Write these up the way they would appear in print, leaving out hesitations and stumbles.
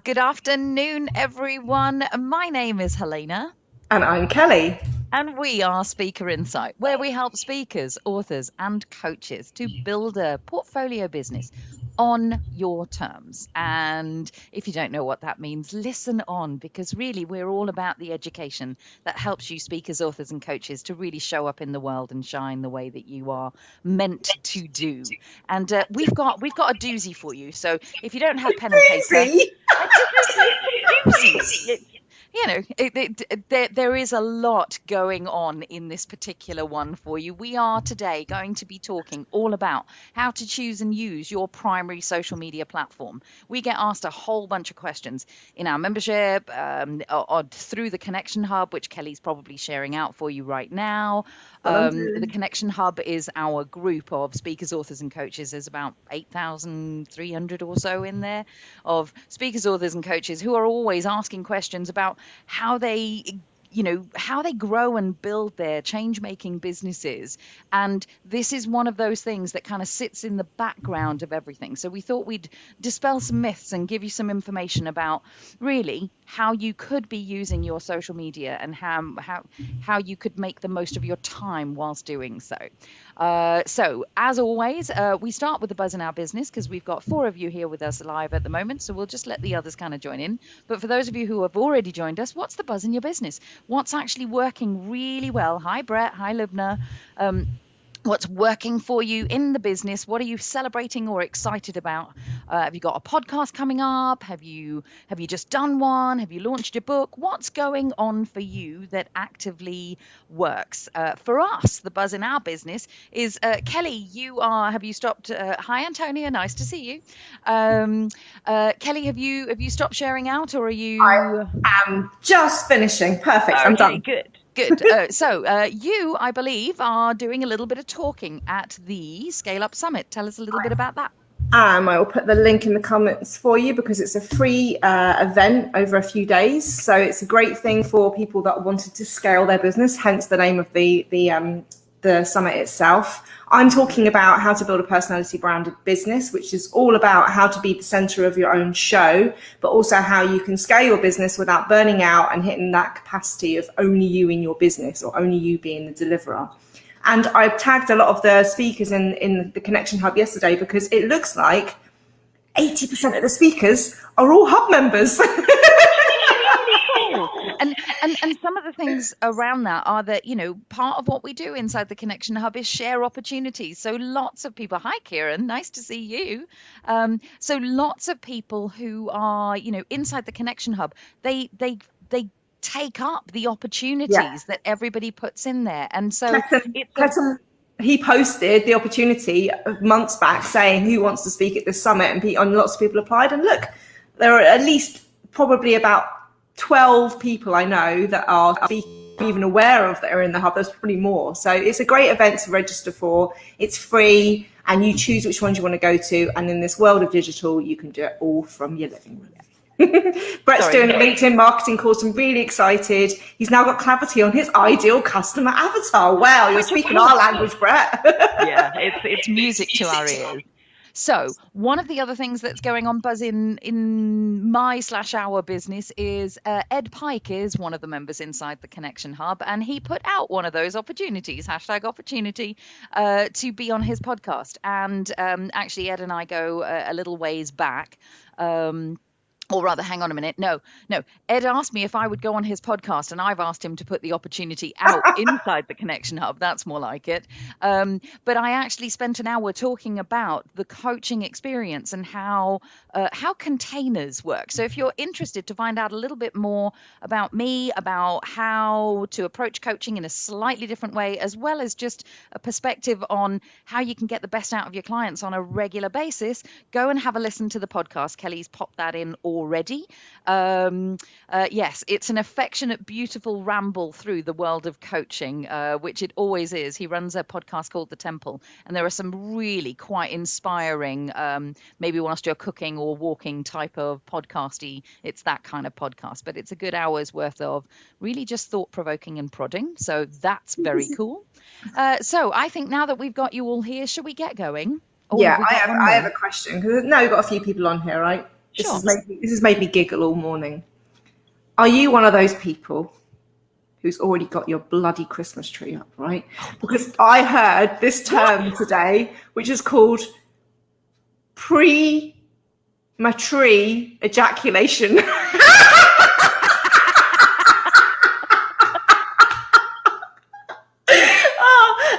Good afternoon, everyone. My name is Helena, And I'm Kelly. and we are Speaker Insight, where we help speakers, authors, and coaches to build a portfolio business on your terms. And if you don't know what that means, listen on, because really we're all about the education that helps you, speakers, authors, and coaches, to really show up in the world and shine the way that you are meant to do. And we've got a doozy for you. So if you don't have pen and paper, Easy. it's a doozy. There is a lot going on in this particular one for you. We are today going to be talking all about how to choose and use your primary social media platform. We get asked a whole bunch of questions in our membership, or through the Connection Hub, which Kelly's probably sharing out for you right now. What I'm The doing. Connection Hub is our group of speakers, authors, and coaches. There's about 8,300 or so in there of speakers, authors, and coaches who are always asking questions about how they grow and build their change making businesses. And this is one of those things that kind of sits in the background of everything. So we thought we'd dispel some myths and give you some information about really how you could be using your social media and how you could make the most of your time whilst doing so. So as always, we start with the buzz in our business, because we've got 4 of you here with us live at the moment. So we'll just let the others kind of join in. But for those of you who have already joined us, what's the buzz in your business? What's actually working really well? Hi, Brett. Hi, Lubna. What's working for you in the business? What are you celebrating or excited about? Have you got a podcast coming up? Have you just done one? Have you launched your book? What's going on for you that actively works? For us, the buzz in our business is Kelly. Have you stopped? Hi, Antonia. Nice to see you. Kelly, have you stopped sharing out, or are you? I am just finishing. Perfect. I'm Okay, done. good. Good. You, I believe, are doing a little bit of talking at the Scale Up Summit. Tell us a little bit about that. I will put the link in the comments for you because it's a free event over a few days. So it's a great thing for people that wanted to scale their business, hence the name of the summit itself. I'm talking about how to build a personality branded business, which is all about how to be the center of your own show, but also how you can scale your business without burning out and hitting that capacity of only you in your business or only you being the deliverer. And I tagged a lot of the speakers in the Connection Hub yesterday because it looks like 80% of the speakers are all Hub members. Really cool. And some of the things around that are that, part of what we do inside the Connection Hub is share opportunities. So lots of people, hi Kieran, nice to see you. So lots of people who are, inside the Connection Hub, they take up the Yeah. opportunities that everybody puts in there. And so it's a He posted the opportunity months back saying who wants to speak at this summit, and lots of people applied. And look, there are at least probably about 12 people I know that are even aware of that are in the hub. There's probably more. So it's a great event to register for. It's free, and you choose which ones you want to go to. And in this world of digital, you can do it all from your living room. Brett's doing a LinkedIn marketing course. I'm really excited. He's now got clarity on his ideal customer avatar. Wow, you're speaking our language, Brett. Yeah, it's music to our ears. So one of the other things that's going on, Buzz, in my/our business is Ed Pike is one of the members inside the Connection Hub, and he put out one of those opportunities, #opportunity, to be on his podcast. And actually, Ed and I go a little ways back. Or rather, hang on a minute. No. Ed asked me if I would go on his podcast, and I've asked him to put the opportunity out inside the Connection Hub. That's more like it. But I actually spent an hour talking about the coaching experience and how containers work. So if you're interested to find out a little bit more about me, about how to approach coaching in a slightly different way, as well as just a perspective on how you can get the best out of your clients on a regular basis, go and have a listen to the podcast. Kelly's popped that in already. Yes, it's an affectionate, beautiful ramble through the world of coaching, which it always is. He runs a podcast called The Temple, and there are some really quite inspiring, maybe whilst you're cooking or walking type of podcasty. It's that kind of podcast, but it's a good hour's worth of really just thought-provoking and prodding. So that's very cool. So I think now that we've got you all here, should we get going? Or Yeah, have we got one I have more? a question. No, we've got a few people on here, right? Sure. This has made me giggle all morning. Are you one of those people who's already got your bloody Christmas tree up, right? Because I heard this term today, which is called pre-tree ejaculation.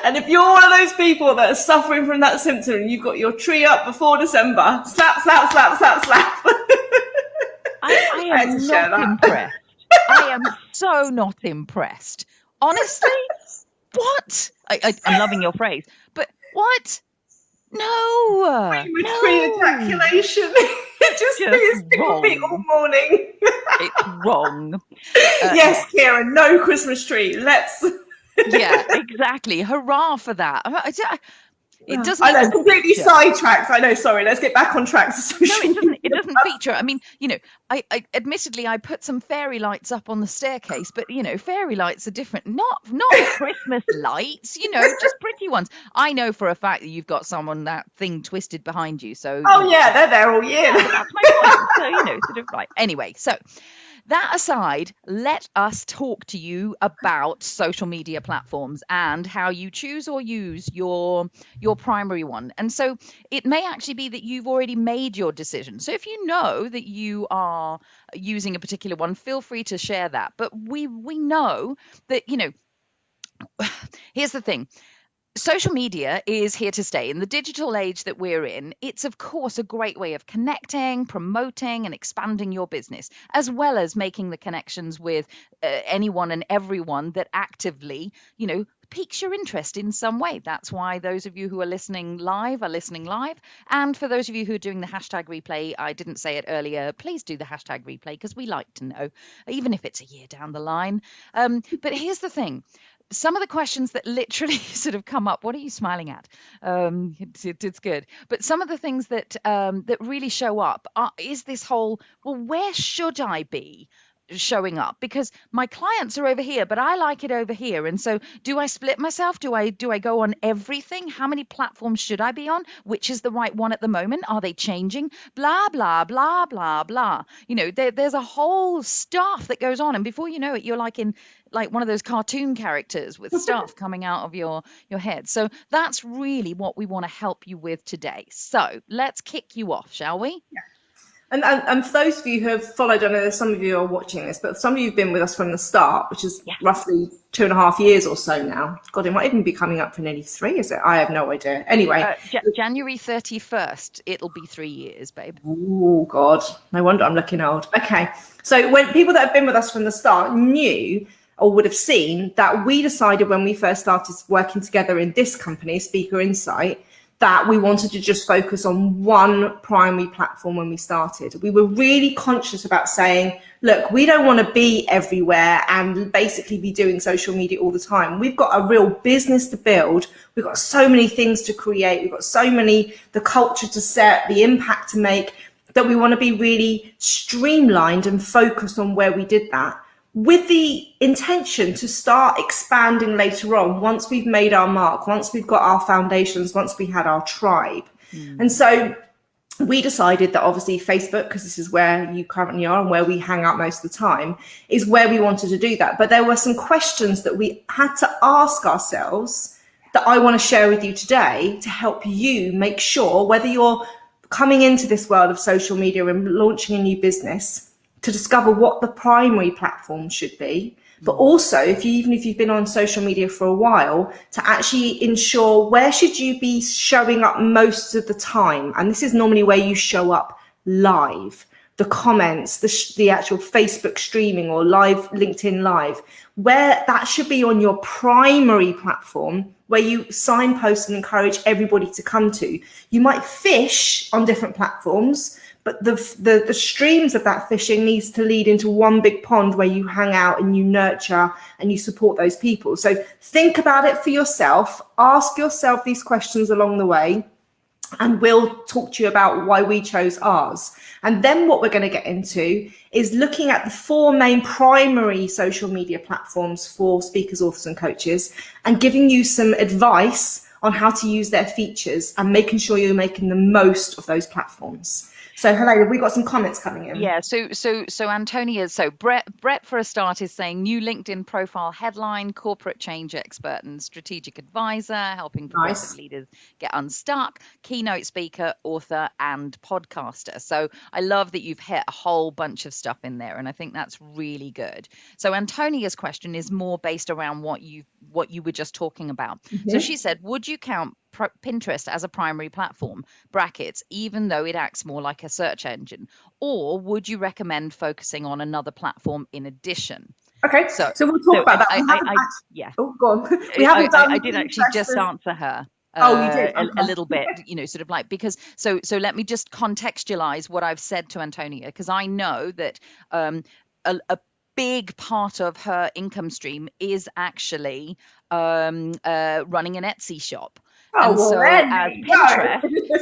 And if you're one of those people that are suffering from that symptom and you've got your tree up before December, slap, slap, slap, slap, slap. I am not impressed. I am so not impressed. Honestly, what? I'm loving your phrase, but what? No. Premature ejaculation. It just is me all morning. It's wrong. Yes, Kieran, no Christmas tree. Let's. Yeah, exactly. Hurrah for that. It doesn't. I know, completely sidetracked. I know. Sorry. Let's get back on track to social media. It doesn't feature. I mean, I admittedly I put some fairy lights up on the staircase, but fairy lights are different. Not Christmas lights. Just pretty ones. I know for a fact that you've got that thing twisted behind you. So. Oh yeah, they're there all year. That's my point. So sort of right. Anyway, so. That aside, let us talk to you about social media platforms and how you choose or use your primary one. And so it may actually be that you've already made your decision. So if you know that you are using a particular one, feel free to share that. But we know that, here's the thing. Social media is here to stay. In the digital age that we're in, it's of course a great way of connecting, promoting and expanding your business, as well as making the connections with anyone and everyone that actively, piques your interest in some way. That's why those of you who are listening live. And for those of you who are doing the hashtag replay, I didn't say it earlier, please do the hashtag replay because we like to know, even if it's a year down the line. But here's the thing. Some of the questions that literally sort of come up, what are you smiling at? It's good. But some of the things that really show up is this whole, well, where should I be showing up? Because my clients are over here, but I like it over here. And so do I split myself? Do I go on everything? How many platforms should I be on? Which is the right one at the moment? Are they changing? Blah, blah, blah, blah, blah. There's a whole stuff that goes on. And before you know it, you're like in one of those cartoon characters with stuff coming out of your head. So that's really what we want to help you with today. So let's kick you off, shall we? Yeah. And for those of you who have followed, I know some of you are watching this, but some of you have been with us from the start, which is roughly 2.5 years or so now. God, it might even be coming up for nearly 3, is it? I have no idea. Anyway. January 31st, it'll be 3 years, babe. Oh, God. No wonder I'm looking old. Okay. So when people that have been with us from the start knew or would have seen that we decided when we first started working together in this company, Speaker Insight, that we wanted to just focus on one primary platform when we started. We were really conscious about saying, look, we don't want to be everywhere and basically be doing social media all the time. We've got a real business to build. We've got so many things to create. We've got the culture to set, the impact to make, that we want to be really streamlined and focused on where we did that, with the intention to start expanding later on once we've made our mark, once we've got our foundations, once we had our tribe. And so we decided that obviously Facebook, because this is where you currently are and where we hang out most of the time, is where we wanted to do that. But there were some questions that we had to ask ourselves that I want to share with you today to help you make sure, whether you're coming into this world of social media and launching a new business, to discover what the primary platform should be, but also even if you've been on social media for a while, to actually ensure where should you be showing up most of the time. And this is normally where you show up live, the comments, the actual Facebook streaming or live LinkedIn Live, where that should be on your primary platform, where you signpost and encourage everybody to come to. You might fish on different platforms, but the streams of that fishing needs to lead into one big pond where you hang out and you nurture and you support those people. So think about it for yourself. Ask yourself these questions along the way, and we'll talk to you about why we chose ours. And then what we're going to get into is looking at the 4 main primary social media platforms for speakers, authors, and coaches, and giving you some advice on how to use their features and making sure you're making the most of those platforms. So Helena, we got some comments coming in. Yeah, so Antonia, so Brett for a start is saying new LinkedIn profile headline, corporate change expert and strategic advisor, helping progressive leaders get unstuck, keynote speaker, author and podcaster. So I love that you've hit a whole bunch of stuff in there, and I think that's really good. So Antonia's question is more based around what you were just talking about. So she said, would you count Pinterest as a primary platform, brackets, even though it acts more like a search engine, or would you recommend focusing on another platform in addition? Okay, so we'll talk about that. Yeah. Oh, go on. We haven't done. I did actually just answer her. Oh, you did a little bit, sort of like, because so let me just contextualize what I've said to Antonia, because I know that a big part of her income stream is actually running an Etsy shop. Oh, and well, so as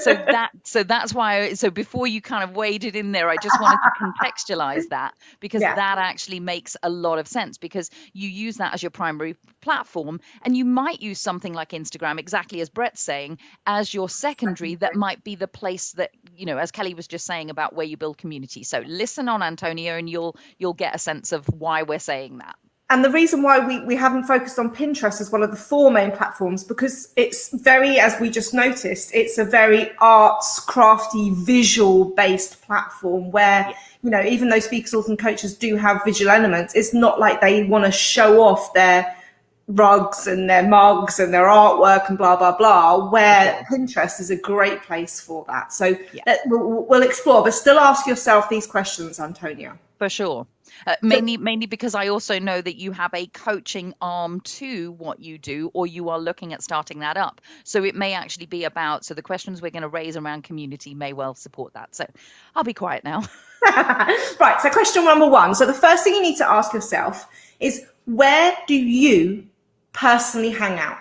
Pinterest, so that's why. So before you kind of waded in there, I just wanted to contextualize that, because that actually makes a lot of sense, because you use that as your primary platform, and you might use something like Instagram, exactly as Brett's saying, as your secondary. That might be the place that, as Kelly was just saying about where you build community. So listen on, Antonia, and you'll get a sense of why we're saying that. And the reason why we haven't focused on Pinterest as one of the 4 main platforms, because it's very, as we just noticed, it's a very arts, crafty, visual based platform where, even though speakers, authors and coaches do have visual elements, it's not like they want to show off their rugs and their mugs and their artwork and blah, blah, blah, where Pinterest is a great place for that. So we'll explore, but still ask yourself these questions, Antonia. For sure. Mainly because I also know that you have a coaching arm to what you do, or you are looking at starting that up. So it may actually be about, so the questions we're going to raise around community may well support that. So I'll be quiet now. Right. So question number 1. So the first thing you need to ask yourself is, where do you personally hang out?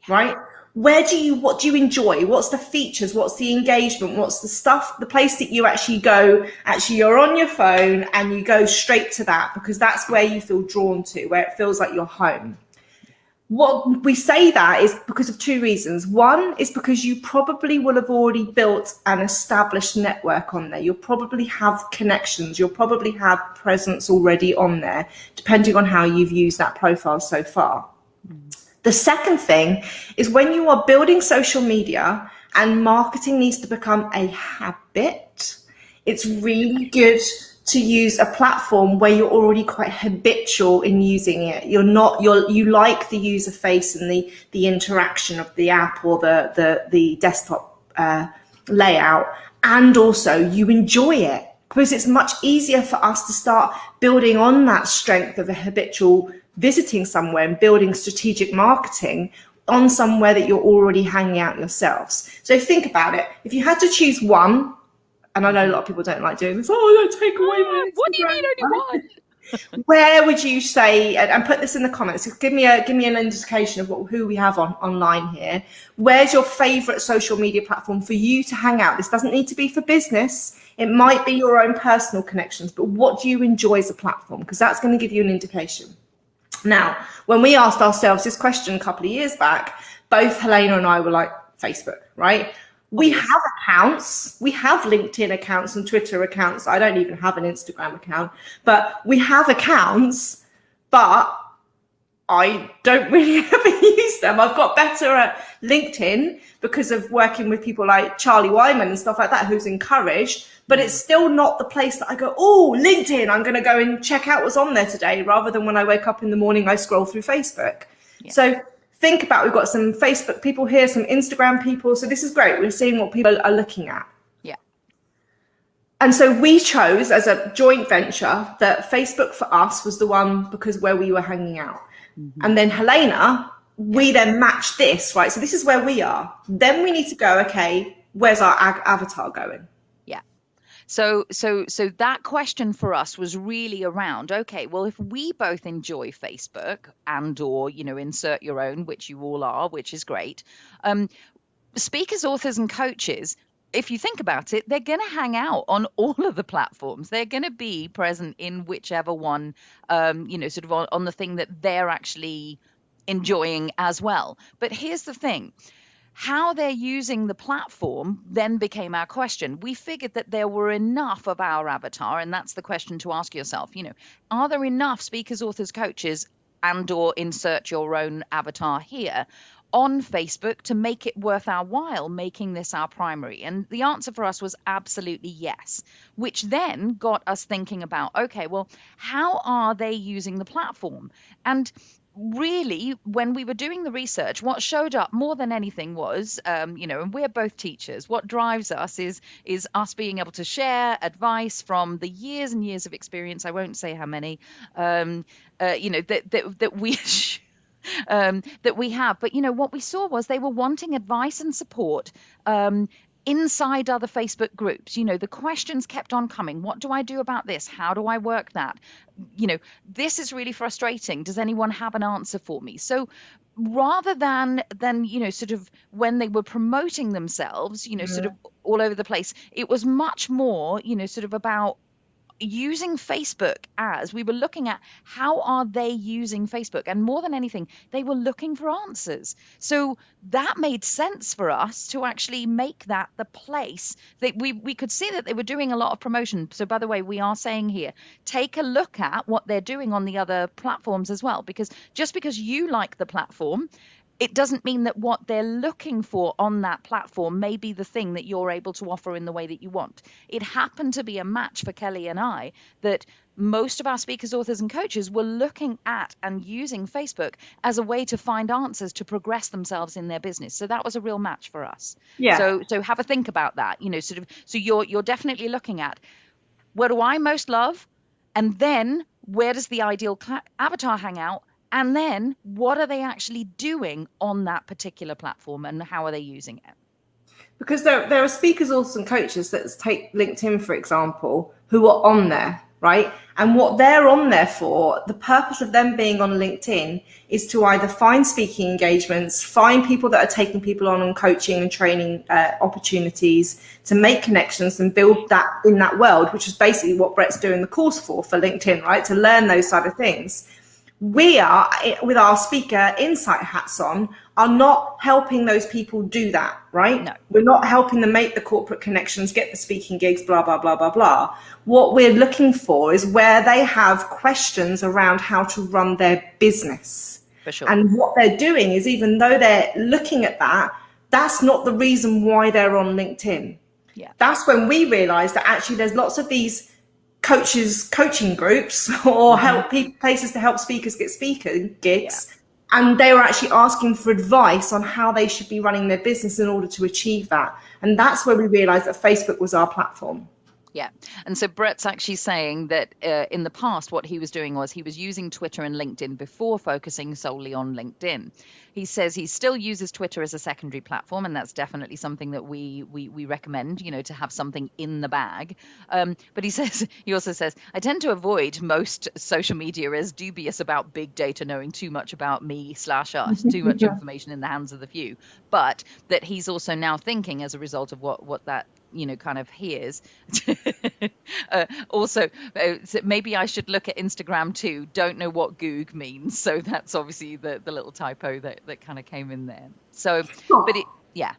Right? What do you enjoy? What's the features? What's the engagement? What's the stuff, the place that you actually go, you're on your phone and you go straight to that, because that's where you feel drawn to, where it feels like your home. What we say that is because of 2 reasons. One is because you probably will have already built an established network on there. You'll probably have connections. You'll probably have presence already on there, depending on how you've used that profile so far. The second thing is, when you are building social media and marketing needs to become a habit, it's really good to use a platform where you're already quite habitual in using it. You like the user face and the interaction of the app or the desktop layout, and also you enjoy it, because it's much easier for us to start building on that strength of a habitual visiting somewhere and building strategic marketing on somewhere that you're already hanging out yourselves. So think about it. If you had to choose one, and I know a lot of people don't like doing this, don't take away my Instagram. What do you mean only one? Where would you say, and put this in the comments, give me an indication of who we have online here. Where's your favorite social media platform for you to hang out? This doesn't need to be for business. It might be your own personal connections, but what do you enjoy as a platform? Because that's going to give you an indication. Now, when we asked ourselves this question a couple of years back, both Helena and I were like, Facebook, right? We have accounts. We have LinkedIn accounts and Twitter accounts. I don't even have an Instagram account, but we have accounts, but I don't really ever use them. I've got better at LinkedIn because of working with people like Charlie Wyman and stuff like that, who's encouraged, but it's still not the place that I go, oh, LinkedIn, I'm going to go and check out what's on there today, rather than when I wake up in the morning, I scroll through Facebook. Yeah. So think about, we've got some Facebook people here, some Instagram people. So this is great. We're seeing what people are looking at. Yeah. And so we chose as a joint venture that Facebook for us was the one, because where we were hanging out. Mm-hmm. And then Helena, we then matched this, right? So this is where we are. Then we need to go, okay, where's our avatar going? Yeah. So that question for us was really around, okay, well, if we both enjoy Facebook or, insert your own, which you all are, which is great. Speakers, authors and coaches, if you think about it, they're going to hang out on all of the platforms. They're going to be present in whichever one, sort of on the thing that they're actually enjoying as well. But here's the thing. how they're using the platform then became our question. We figured that there were enough of our avatar, and that's the question to ask yourself, are there enough speakers, authors, coaches, and or insert your own avatar here on Facebook to make it worth our while making this our primary? And the answer for us was absolutely yes, which then got us thinking about, okay, well, how are they using the platform? And really, when we were doing the research, what showed up more than anything was, and we're both teachers, what drives us is us being able to share advice from the years and years of experience. I won't say how many, that we that we have. But what we saw was they were wanting advice and support inside other Facebook groups. The questions kept on coming. What do I do about this? How do I work that? This is really frustrating. Does anyone have an answer for me? So rather than sort of when they were promoting themselves, sort of all over the place, it was much more, sort of about using Facebook as we were looking at how are they using Facebook, and more than anything they were looking for answers. So that made sense for us to actually make that the place that we could see that they were doing a lot of promotion. So by the way, we are saying here, take a look at what they're doing on the other platforms as well, because just because you like the platform, it doesn't mean that what they're looking for on that platform may be the thing that you're able to offer in the way that you want. It happened to be a match for Kelly and I that most of our speakers, authors, and coaches were looking at and using Facebook as a way to find answers to progress themselves in their business. So that was a real match for us. Yeah. So have a think about that. So you're definitely looking at, where do I most love? And then where does the ideal avatar hang out? And then what are they actually doing on that particular platform, and how are they using it? Because there are speakers, authors, and coaches, let's take LinkedIn, for example, who are on there, right? And what they're on there for, the purpose of them being on LinkedIn is to either find speaking engagements, find people that are taking people on coaching and training opportunities, to make connections and build that in that world, which is basically what Brett's doing the course for LinkedIn, right? To learn those side of things. We are, with our speaker insight hats on, are not helping those people do that, right? No. We're not helping them make the corporate connections, get the speaking gigs, blah, blah, blah, blah, blah. What we're looking for is where they have questions around how to run their business. For sure. And what they're doing is, even though they're looking at that, that's not the reason why they're on LinkedIn. Yeah. That's when we realized that actually there's lots of these coaching groups or places to help speakers get speaker gigs, and they were actually asking for advice on how they should be running their business in order to achieve that. And that's where we realized that Facebook was our platform. Yeah. And so Brett's actually saying that in the past, what he was doing was he was using Twitter and LinkedIn before focusing solely on LinkedIn. He says he still uses Twitter as a secondary platform, and that's definitely something that we recommend, to have something in the bag. But he also says, I tend to avoid most social media as dubious about big data knowing too much about me/us, too much information in the hands of the few. But that he's also now thinking, as a result of what that kind of hears. Also, maybe I should look at Instagram too. Don't know what Goog means. So that's obviously the little typo that kind of came in there. So, but yeah.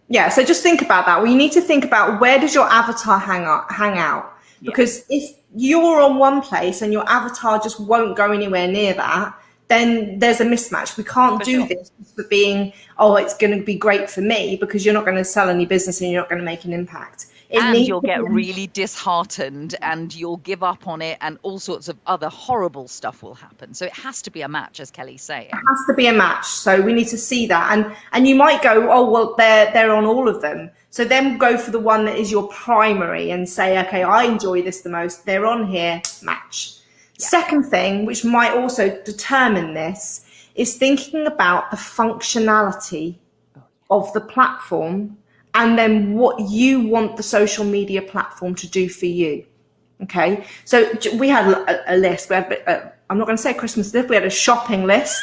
Yeah. So just think about that. Well, you need to think about, where does your avatar hang out? Because if you're on one place and your avatar just won't go anywhere near that, then there's a mismatch. We can't do this for being, it's going to be great for me, because you're not going to sell any business and you're not going to make an impact. And you'll get really disheartened and you'll give up on it, and all sorts of other horrible stuff will happen. So it has to be a match, as Kelly's saying. It has to be a match. So we need to see that. And you might go, they're on all of them. So then go for the one that is your primary and say, okay, I enjoy this the most. They're on here, match. Yeah. Second thing, which might also determine this, is thinking about the functionality of the platform, and then what you want the social media platform to do for you. Okay. So we had a list. We had, I'm not going to say a Christmas list. We had a shopping list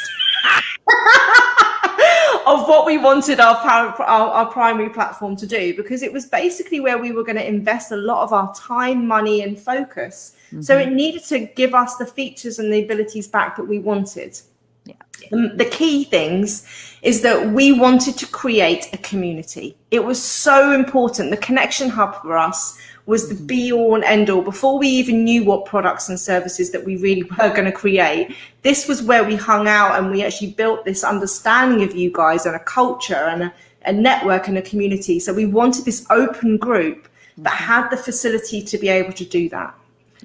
of what we wanted our primary platform to do, because it was basically where we were going to invest a lot of our time, money, and focus. So it needed to give us the features and the abilities back that we wanted. Yeah. The key things is that we wanted to create a community. It was so important. The Connection Hub for us was the be all and end all. Before we even knew what products and services that we really were going to create, this was where we hung out, and we actually built this understanding of you guys and a culture and a network and a community. So we wanted this open group that had the facility to be able to do that.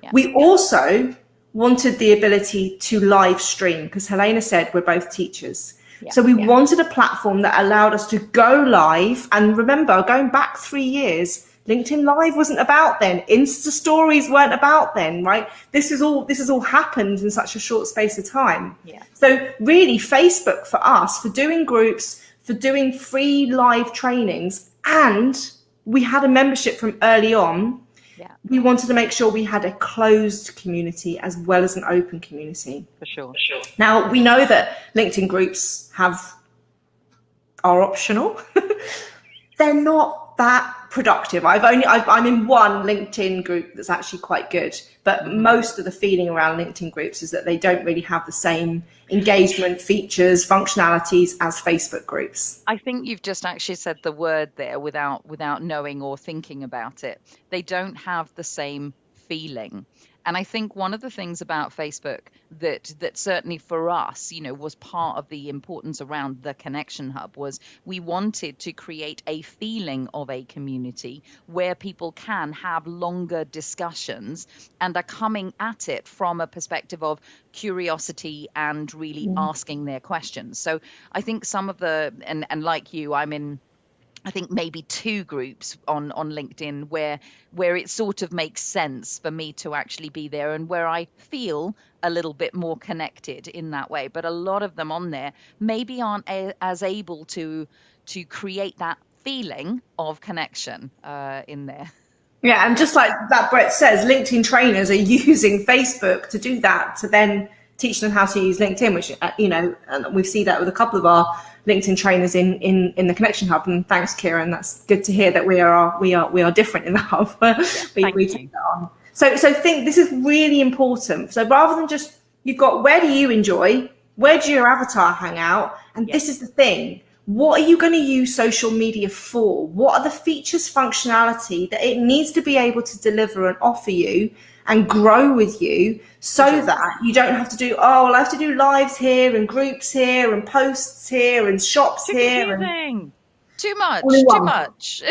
Yeah. We also wanted the ability to live stream, because Helena said we're both teachers. Yeah, so we wanted a platform that allowed us to go live. And remember, going back 3 years, LinkedIn Live wasn't about then. Insta stories weren't about then, right? This has all happened in such a short space of time. Yeah. So really, Facebook for us, for doing groups, for doing free live trainings, and we had a membership from early on. We wanted to make sure we had a closed community as well as an open community. For sure. Now, we know that LinkedIn groups are optional. They're not that productive. I'm in one LinkedIn group that's actually quite good, but most of the feeling around LinkedIn groups is that they don't really have the same engagement features, functionalities as Facebook groups. I think you've just actually said the word there without knowing or thinking about it. They don't have the same feeling. And I think one of the things about Facebook that certainly for us, was part of the importance around the Connection Hub was we wanted to create a feeling of a community where people can have longer discussions and are coming at it from a perspective of curiosity and really asking their questions. So I think some of and like you, I'm in, I think maybe 2 groups on LinkedIn where it sort of makes sense for me to actually be there and where I feel a little bit more connected in that way. But a lot of them on there maybe aren't as able to create that feeling of connection in there. Yeah, and just like that Brett says, LinkedIn trainers are using Facebook to do that, to then teach them how to use LinkedIn, which, and we see that with a couple of our LinkedIn trainers in the Connection Hub. And thanks, Kieran. That's good to hear that we are different in the hub. we take that on. So think this is really important. So rather than just, you've got, where do you enjoy? Where do your avatar hang out? And this is the thing. What are you going to use social media for? What are the features, functionality that it needs to be able to deliver and offer you and grow with you, so that you don't have to do, I have to do lives here and groups here and posts here and shops here. Too much.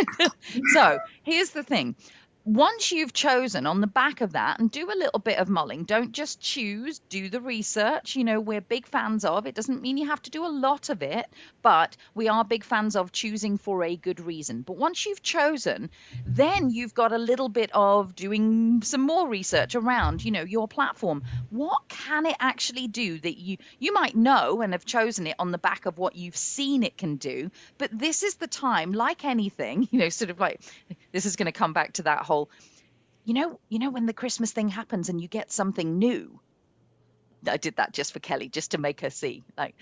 So here's the thing. Once you've chosen on the back of that, and do a little bit of mulling, don't just choose, do the research. We're big fans of, it doesn't mean you have to do a lot of it, but we are big fans of choosing for a good reason. But once you've chosen, then you've got a little bit of doing some more research around, your platform. What can it actually do that you might know and have chosen it on the back of what you've seen it can do? But this is the time, like anything, sort of like, this is going to come back to that whole, when the Christmas thing happens and you get something new. I did that just for Kelly, just to make her see. But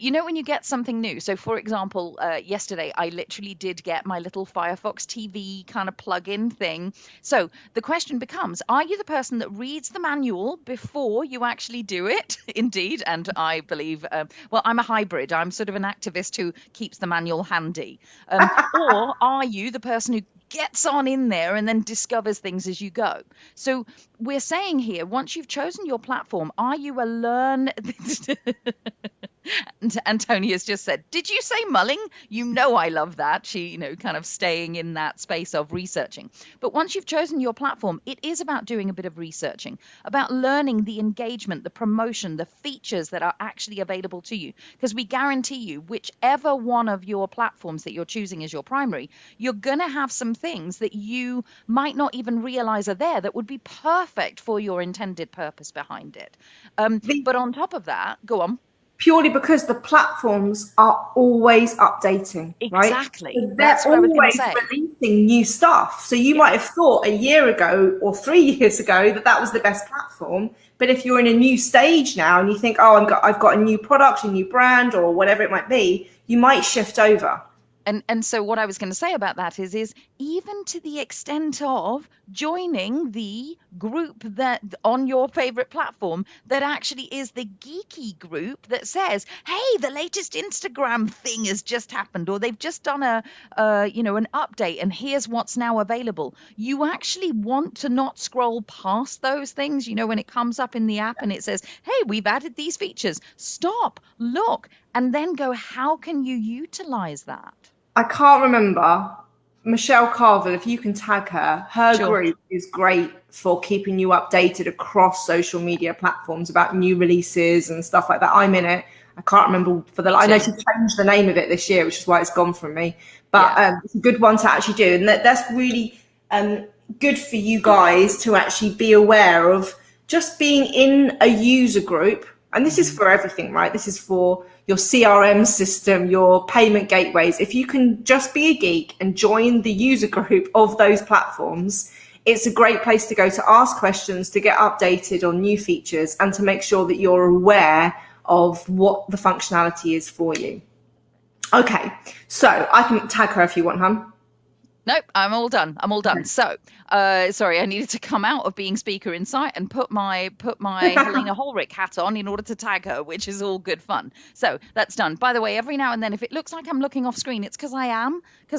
when you get something new. So for example, yesterday I literally did get my little Firefox TV kind of plug-in thing. So the question becomes, are you the person that reads the manual before you actually do it? Indeed. And I believe, I'm a hybrid. I'm sort of an activist who keeps the manual handy. Or are you the person who gets on in there and then discovers things as you go? So we're saying here, once you've chosen your platform, are you a learn? And Tony has just said, did you say mulling? I love that. She, kind of staying in that space of researching. But once you've chosen your platform, it is about doing a bit of researching, about learning the engagement, the promotion, the features that are actually available to you. Because we guarantee you, whichever one of your platforms that you're choosing as your primary, you're going to have some things that you might not even realize are there that would be perfect for your intended purpose behind it. But on top of that, go on. Purely because the platforms are always updating, right? Exactly. So they're always releasing new stuff. So you might have thought a year ago or 3 years ago that was the best platform. But if you're in a new stage now and you think, I've got a new product, a new brand, or whatever it might be, you might shift over. And so what I was going to say about that is even to the extent of joining the group that on your favorite platform that actually is the geeky group that says, hey, the latest Instagram thing has just happened, or they've just done an update, and here's what's now available. You actually want to not scroll past those things, when it comes up in the app and it says, hey, we've added these features. Stop, look, and then go, how can you utilize that? I can't remember. Michelle Carville, if you can tag her, Sure. group is great for keeping you updated across social media platforms about new releases and stuff like that. I'm in it. I can't remember I know she changed the name of it this year, which is why it's gone from me. But it's a good one to actually do. And that's really good for you guys to actually be aware of just being in a user group. And this is for everything, right? This is for your CRM system, your payment gateways. If you can just be a geek and join the user group of those platforms, it's a great place to go to ask questions, to get updated on new features, and to make sure that you're aware of what the functionality is for you. Okay, so I can tag her if you want, hun. Nope, I'm all done. So, sorry, I needed to come out of being Speaker Insight and put my Helena Holrick hat on in order to tag her, which is all good fun. So that's done. By the way, every now and then, if it looks like I'm looking off screen, it's because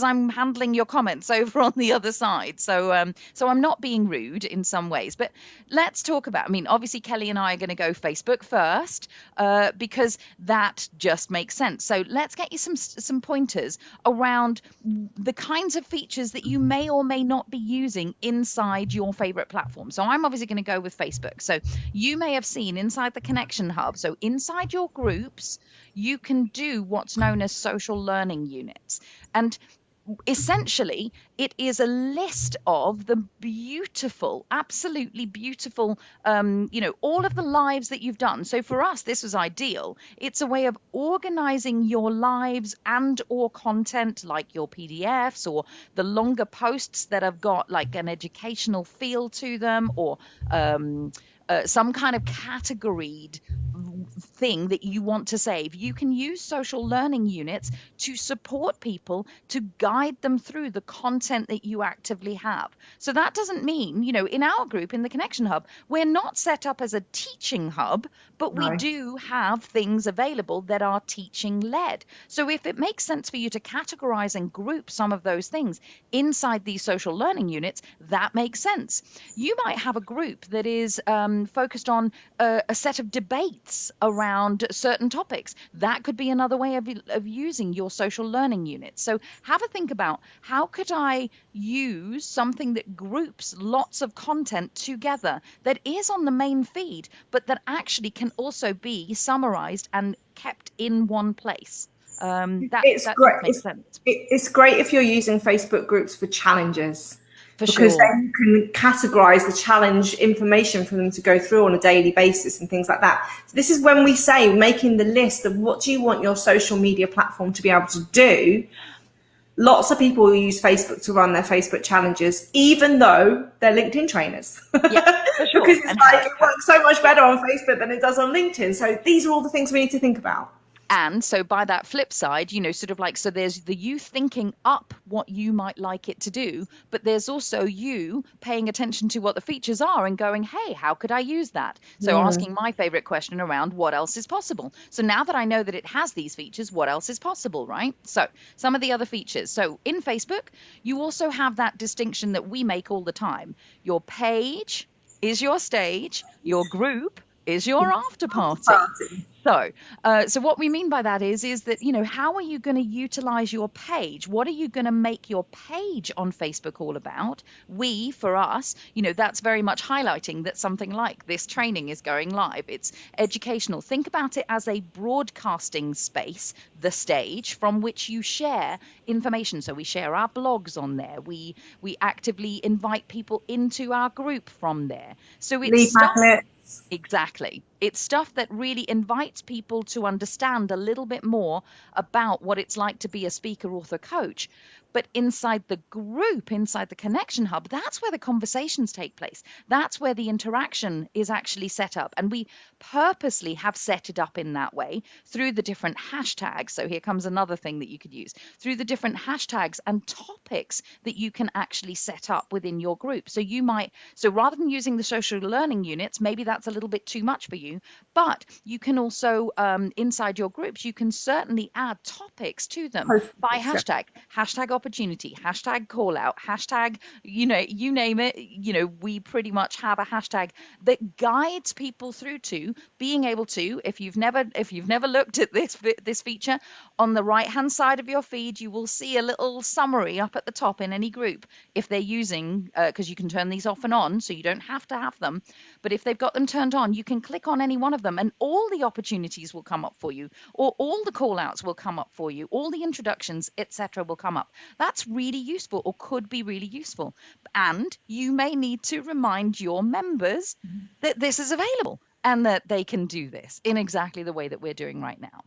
I'm handling your comments over on the other side. So I'm not being rude in some ways. But let's talk about, obviously Kelly and I are going to go Facebook first because that just makes sense. So let's get you some pointers around the kinds of features that you may or may not be using inside your favorite platform. So I'm obviously going to go with Facebook. So you may have seen inside the Connection Hub, so inside your groups, you can do what's known as social learning units. And essentially, it is a list of the beautiful, absolutely beautiful, all of the lives that you've done. So for us, this was ideal. It's a way of organizing your lives and or content, like your PDFs or the longer posts that have got like an educational feel to them, or some kind of categoried thing that you want to save. You can use social learning units to support people, to guide them through the content that you actively have. So that doesn't mean, in our group, in the Connection Hub, we're not set up as a teaching hub, but we do have things available that are teaching led. So if it makes sense for you to categorize and group some of those things inside these social learning units, that makes sense. You might have a group that is focused on a set of debates around certain topics. That could be another way of using your social learning units. So have a think about, how could I use something that groups lots of content together that is on the main feed, but that actually can also be summarized and kept in one place? That great. Makes sense. It's great if you're using Facebook groups for challenges. Because then you can categorize the challenge information for them to go through on a daily basis and things like that. So this is when we say making the list of what do you want your social media platform to be able to do. Lots of people use Facebook to run their Facebook challenges, even though they're LinkedIn trainers. Yeah, for sure. Because it works so much better on Facebook than it does on LinkedIn. So these are all the things we need to think about. And so by that flip side, so there's the you thinking up what you might like it to do, but there's also you paying attention to what the features are and going, hey, how could I use that? So asking my favorite question around what else is possible. So now that I know that it has these features, what else is possible, right? So some of the other features. So in Facebook, you also have that distinction that we make all the time. Your page is your stage, your group is your after party. So what we mean by that is that, how are you going to utilize your page? What are you going to make your page on Facebook all about? For us, that's very much highlighting that something like this training is going live. It's educational. Think about it as a broadcasting space, the stage from which you share information. So we share our blogs on there. We actively invite people into our group from there. So it's lead magnets. Exactly. It's stuff that really invites people to understand a little bit more about what it's like to be a speaker, author, coach. But inside the group, inside the Connection Hub, that's where the conversations take place. That's where the interaction is actually set up. And we purposely have set it up in that way through the different hashtags. So here comes another thing that you could use through the different hashtags and topics that you can actually set up within your group. So rather than using the social learning units, maybe that's a little bit too much for you, but you can also, inside your groups, you can certainly add topics to them by hashtag opportunity, hashtag call out, hashtag, you name it. We pretty much have a hashtag that guides people through to being able to, if you've never looked at this feature, on the right hand side of your feed, you will see a little summary up at the top in any group if they're using, because you can turn these off and on, so you don't have to have them. But if they've got them turned on, you can click on any one of them and all the opportunities will come up for you, or all the call outs will come up for you, all the introductions, etc. will come up. That's really useful, or could be really useful. And you may need to remind your members that this is available and that they can do this in exactly the way that we're doing right now.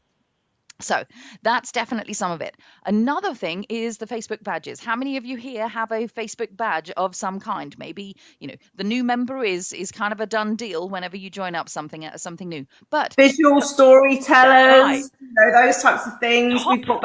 So that's definitely some of it. Another thing is the Facebook badges. How many of you here have a Facebook badge of some kind? Maybe, the new member is kind of a done deal whenever you join up something new. But visual storytellers, those types of things. We've got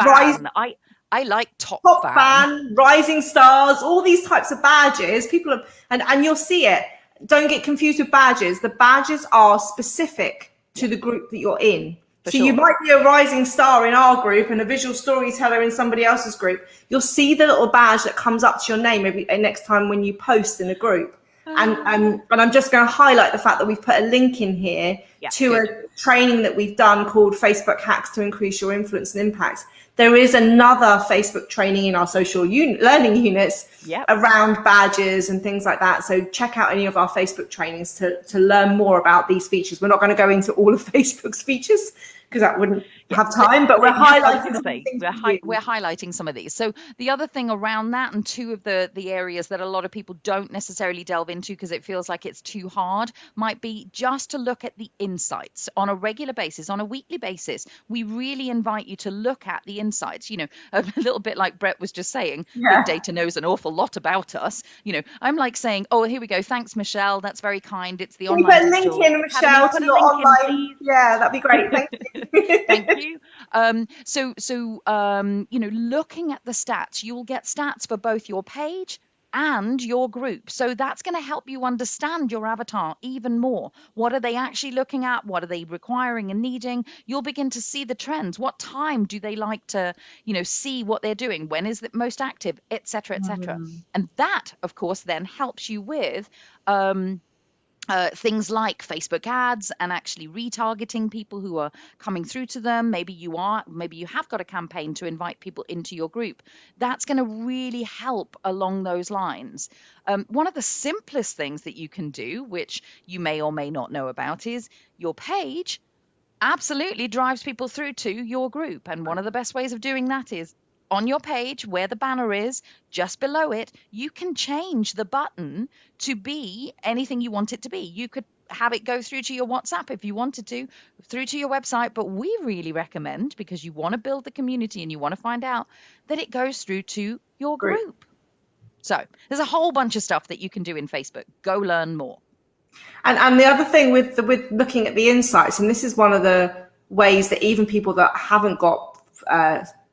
I like top fan, rising stars, all these types of badges. People have, and you'll see it. Don't get confused with badges. The badges are specific to the group that you're in. You might be a rising star in our group and a visual storyteller in somebody else's group. You'll see the little badge that comes up to your name every next time when you post in a group. And I'm just going to highlight the fact that we've put a link in here to a training that we've done called Facebook Hacks to Increase Your Influence and Impact. There is another Facebook training in our social learning units around badges and things like that. So check out any of our Facebook trainings to learn more about these features. We're not going to go into all of Facebook's features because that wouldn't have time, but we're highlighting some of these. So the other thing around that, and two of the areas that a lot of people don't necessarily delve into because it feels like it's too hard, might be just to look at the insights on a regular basis, on a weekly basis. We really invite you to look at the insights, a little bit like Brett was just saying. Big data knows an awful lot about us. I'm like saying, oh, here we go, thanks Michelle, that's very kind. It's the online. Can you put a link in, Michelle, to your online? Yeah, that'd be great. Thank you. Thank you. Looking at the stats, you'll get stats for both your page and your group. So that's going to help you understand your avatar even more. What are they actually looking at? What are they requiring and needing? You'll begin to see the trends. What time do they like to, see what they're doing? When is it most active, et cetera, et cetera. And that, of course, then helps you with things like Facebook ads and actually retargeting people who are coming through to them. Maybe you have got a campaign to invite people into your group. That's going to really help along those lines. One of the simplest things that you can do, which you may or may not know about, is your page absolutely drives people through to your group. And one of the best ways of doing that is on your page where the banner is, just below it, you can change the button to be anything you want it to be. You could have it go through to your WhatsApp if you wanted to, through to your website, but we really recommend, because you want to build the community and you want to find out, that it goes through to your group. So there's a whole bunch of stuff that you can do in Facebook. Go learn more. And the other thing with looking at the insights, and this is one of the ways that even people that haven't got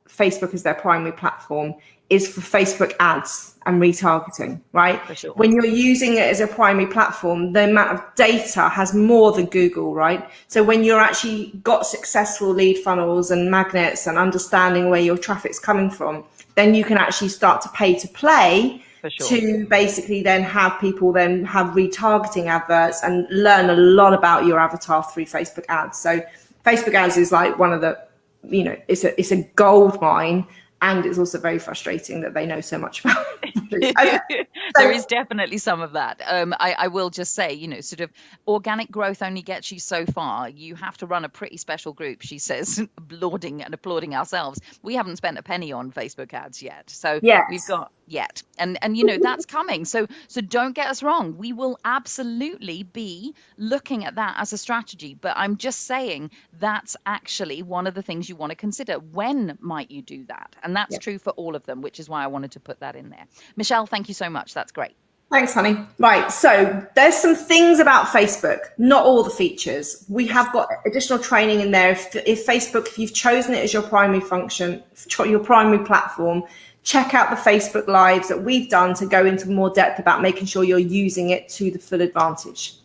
Facebook as their primary platform, is for Facebook ads and retargeting, right? For sure. When you're using it as a primary platform, the amount of data has more than Google, right? So when you're actually got successful lead funnels and magnets and understanding where your traffic's coming from, then you can actually start to pay to play to basically then have people then have retargeting adverts and learn a lot about your avatar through Facebook ads. So Facebook ads is like one of the, it's a gold mine, and it's also very frustrating that they know so much about it. There is definitely some of that. I will just say, sort of organic growth only gets you so far. You have to run a pretty special group, she says, applauding ourselves. We haven't spent a penny on Facebook ads yet. So we've got, yet, and that's coming. So don't get us wrong, we will absolutely be looking at that as a strategy, but I'm just saying that's actually one of the things you want to consider. When might you do that? And that's true for all of them, which is why I wanted to put that in there. Michelle, thank you so much. That's great. Thanks, honey. Right, so there's some things about Facebook, not all the features. We have got additional training in there. If Facebook, if you've chosen it as your primary function, your primary platform, check out the Facebook Lives that we've done to go into more depth about making sure you're using it to the full advantage.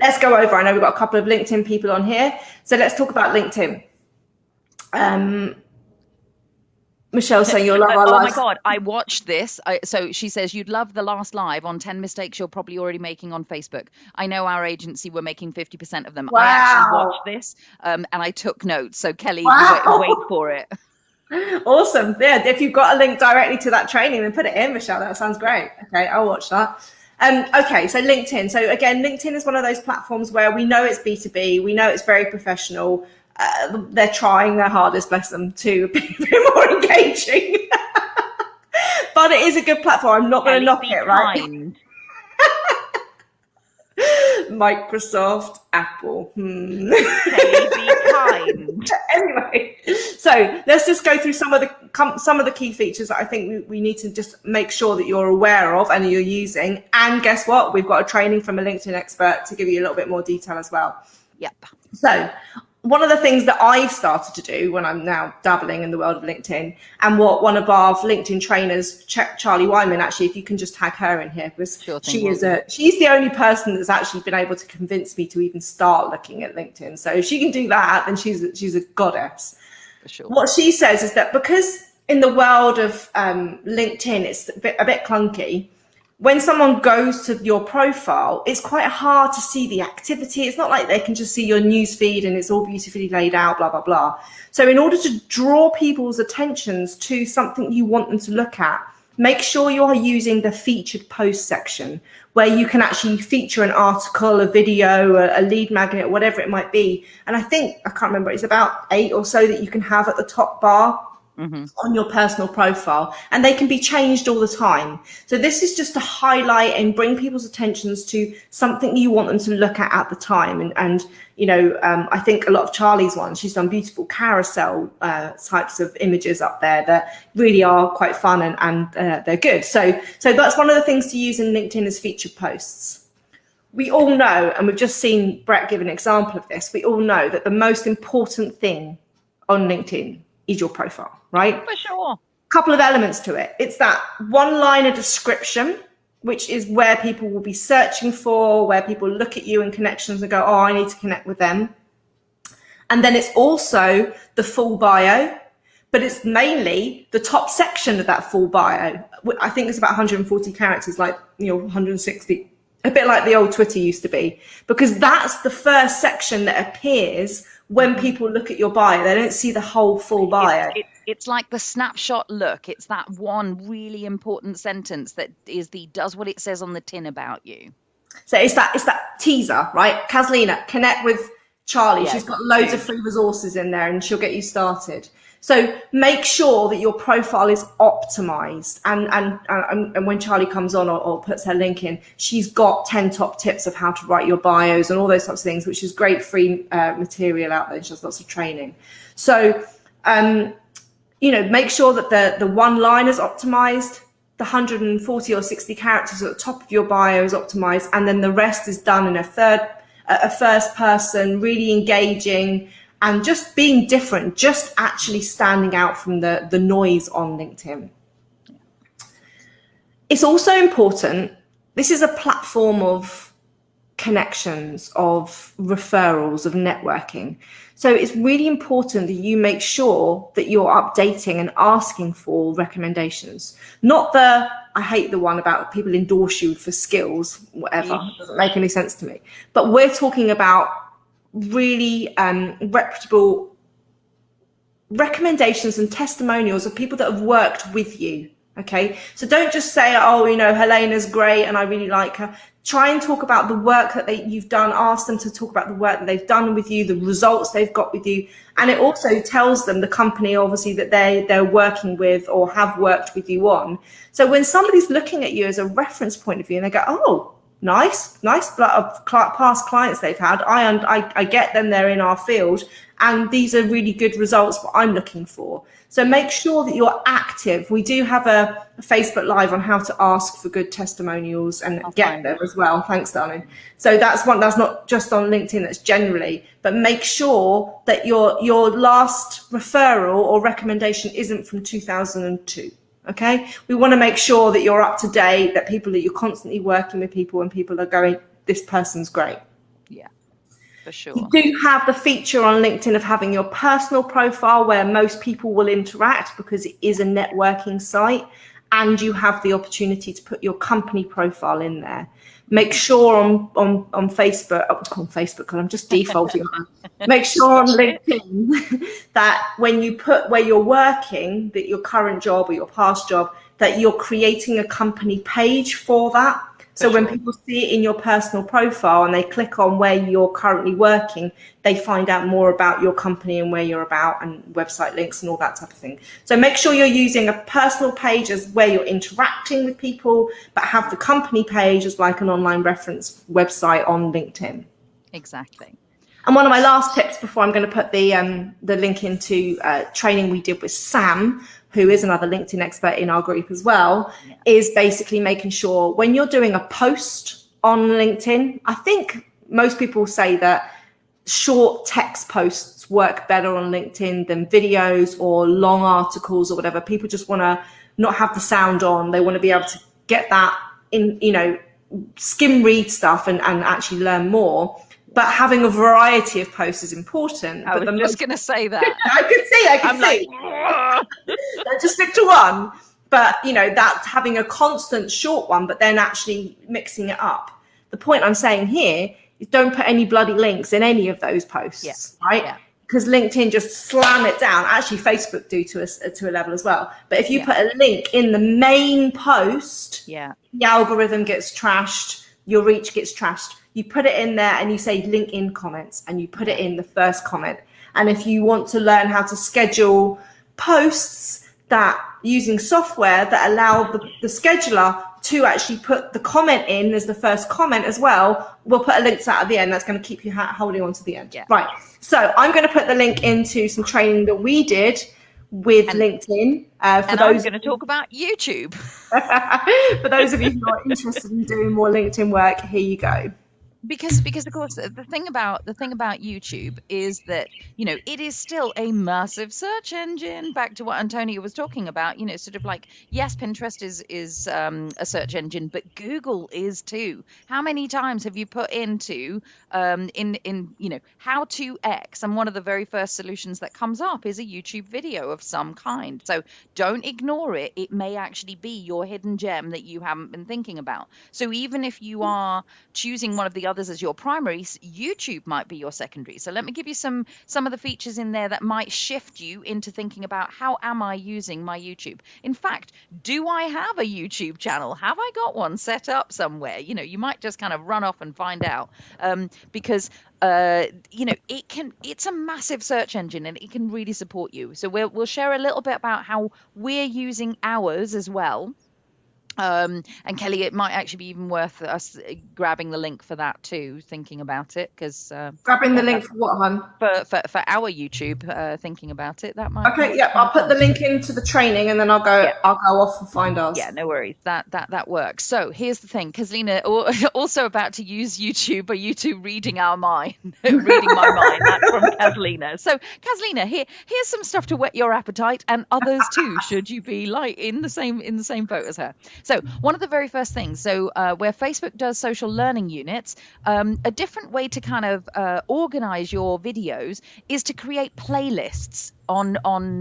Let's go over. I know we've got a couple of LinkedIn people on here, so let's talk about LinkedIn. Michelle saying you'll love our live. Oh my God, I watched this. So she says you'd love the last live on 10 mistakes you're probably already making on Facebook. I know our agency were making 50% of them. Wow. I actually watched this and I took notes. So Kelly, wait for it. Awesome. Yeah, if you've got a link directly to that training, then put it in, Michelle. That sounds great. Okay, I'll watch that. Okay, so LinkedIn. So again, LinkedIn is one of those platforms where we know it's B2B. We know it's very professional. They're trying their hardest, bless them, to be more engaging. But it is a good platform. I'm not going to knock it, right? Microsoft, Apple. Kelly, be kind. Anyway, so let's just go through some of the key features that I think we need to just make sure that you're aware of and you're using. And guess what? We've got a training from a LinkedIn expert to give you a little bit more detail as well. Yep. So one of the things that I've started to do when I'm now dabbling in the world of LinkedIn, and what one of our LinkedIn trainers, Charlie Wyman, actually, if you can just tag her in here, because she's the only person that's actually been able to convince me to even start looking at LinkedIn. So if she can do that, then she's a goddess. For sure. What she says is that because in the world of LinkedIn, it's a bit clunky. When someone goes to your profile, it's quite hard to see the activity. It's not like they can just see your news feed and it's all beautifully laid out, blah, blah, blah. So in order to draw people's attentions to something you want them to look at, make sure you are using the featured post section where you can actually feature an article, a video, a lead magnet, whatever it might be. And I can't remember, it's about 8 or so that you can have at the top bar. Mm-hmm. On your personal profile, and they can be changed all the time. So this is just to highlight and bring people's attentions to something you want them to look at the time. And I think a lot of Charlie's ones, she's done beautiful carousel types of images up there that really are quite fun and they're good. So that's one of the things to use in LinkedIn as featured posts. We all know, and we've just seen Brett give an example of this, we all know that the most important thing on LinkedIn is your profile, right? For sure. Couple of elements to it. It's that one-liner description, which is where people will be searching for, where people look at you in connections and go, oh, I need to connect with them. And then it's also the full bio, but it's mainly the top section of that full bio. I think it's about 140 characters, 160, a bit like the old Twitter used to be, because that's the first section that appears when people look at your bio. They don't see the whole full bio. It's like the snapshot look. It's that one really important sentence that does what it says on the tin about you. So it's that teaser, right? Kaslina, connect with Charlie. Yeah, she's got loads of free resources in there and she'll get you started. So make sure that your profile is optimized. And when Charlie comes on or puts her link in, she's got 10 top tips of how to write your bios and all those sorts of things, which is great free material out there. She has lots of training. So, make sure that the one line is optimized, the 140 or 60 characters at the top of your bio is optimized, and then the rest is done in a first person, really engaging, and just being different, just actually standing out from the noise on LinkedIn. It's also important, this is a platform of connections, of referrals, of networking. So it's really important that you make sure that you're updating and asking for recommendations. Not I hate the one about people endorse you for skills, whatever, it doesn't make any sense to me. But we're talking about really reputable recommendations and testimonials of people that have worked with you Okay, so don't just say, oh, Helena's great and I really like her. Try and talk about the work that you've done. Ask them to talk about the work that they've done with you, the results they've got with you. And it also tells them the company, obviously, that they're working with or have worked with you on. So when somebody's looking at you as a reference point of view and they go, oh, nice past clients they've had. I get them, they're in our field. And these are really good results, what I'm looking for. So make sure that you're active. We do have a Facebook Live on how to ask for good testimonials and get them as well. Thanks, darling. So that's not just on LinkedIn, that's generally. But make sure that your last referral or recommendation isn't from 2002. Okay? We want to make sure that you're up to date, that you're constantly working with people and people are going, this person's great. Yeah. For sure. You do have the feature on LinkedIn of having your personal profile where most people will interact because it is a networking site, and you have the opportunity to put your company profile in there. Make sure on Facebook, on Facebook, because I'm just defaulting on that. Make sure on LinkedIn that when you put where you're working, that your current job or your past job, that you're creating a company page for that. So when people see it in your personal profile and they click on where you're currently working, they find out more about your company and where you're about and website links and all that type of thing. So make sure you're using a personal page as where you're interacting with people, but have the company page as like an online reference website on LinkedIn. Exactly. And one of my last tips before I'm going to put the link into training we did with Sam, who is another LinkedIn expert in our group as well, is basically making sure when you're doing a post on LinkedIn, I think most people say that short text posts work better on LinkedIn than videos or long articles or whatever. People just want to not have the sound on. They want to be able to get that in, skim read stuff and actually learn more. But having a variety of posts is important. I was just going to say that. I can see. Don't just stick to one. But, that's having a constant short one, but then actually mixing it up. The point I'm saying here is don't put any bloody links in any of those posts, right? Yeah. Because LinkedIn just slam it down. Actually, Facebook do to a level as well. But if you put a link in the main post, the algorithm gets trashed, your reach gets trashed. You put it in there and you say link in comments and you put it in the first comment. And if you want to learn how to schedule posts that using software that allow the scheduler to actually put the comment in as the first comment as well, we'll put a link to that at the end. That's going to keep you holding on to the end. Yeah. Right. So I'm going to put the link into some training that we did with LinkedIn. I'm going to talk about YouTube. For those of you who are interested in doing more LinkedIn work, here you go. Because of course the thing about YouTube is that it is still a massive search engine. Back to what Antonia was talking about, sort of like, yes, Pinterest is a search engine, but Google is too. How many times have you put into in how to X, and one of the very first solutions that comes up is a YouTube video of some kind. So don't ignore it. It may actually be your hidden gem that you haven't been thinking about. So even if you are choosing one of the others as your primary, YouTube might be your secondary. So let me give you some of the features in there that might shift you into thinking about, how am I using my YouTube? In fact, do I have a YouTube channel? Have I got one set up somewhere? You might just kind of run off and find out, because it's a massive search engine and it can really support you. So we'll share a little bit about how we're using ours as well. And Kelly, it might actually be even worth us grabbing the link for that too, thinking about it, because grabbing the link for what, hon? For our YouTube, thinking about it, that might. Okay, yeah, I'll put the link into the training and then I'll go off and find ours. Yeah, no worries. That works. So here's the thing, Kaslina also about to use YouTube, or YouTube reading our mind, reading my mind. That's from Kaslina. So Kaslina, here's some stuff to whet your appetite, and others too, should you be like in the same boat as her. So one of the very first things, where Facebook does social learning units, a different way to kind of organize your videos is to create playlists on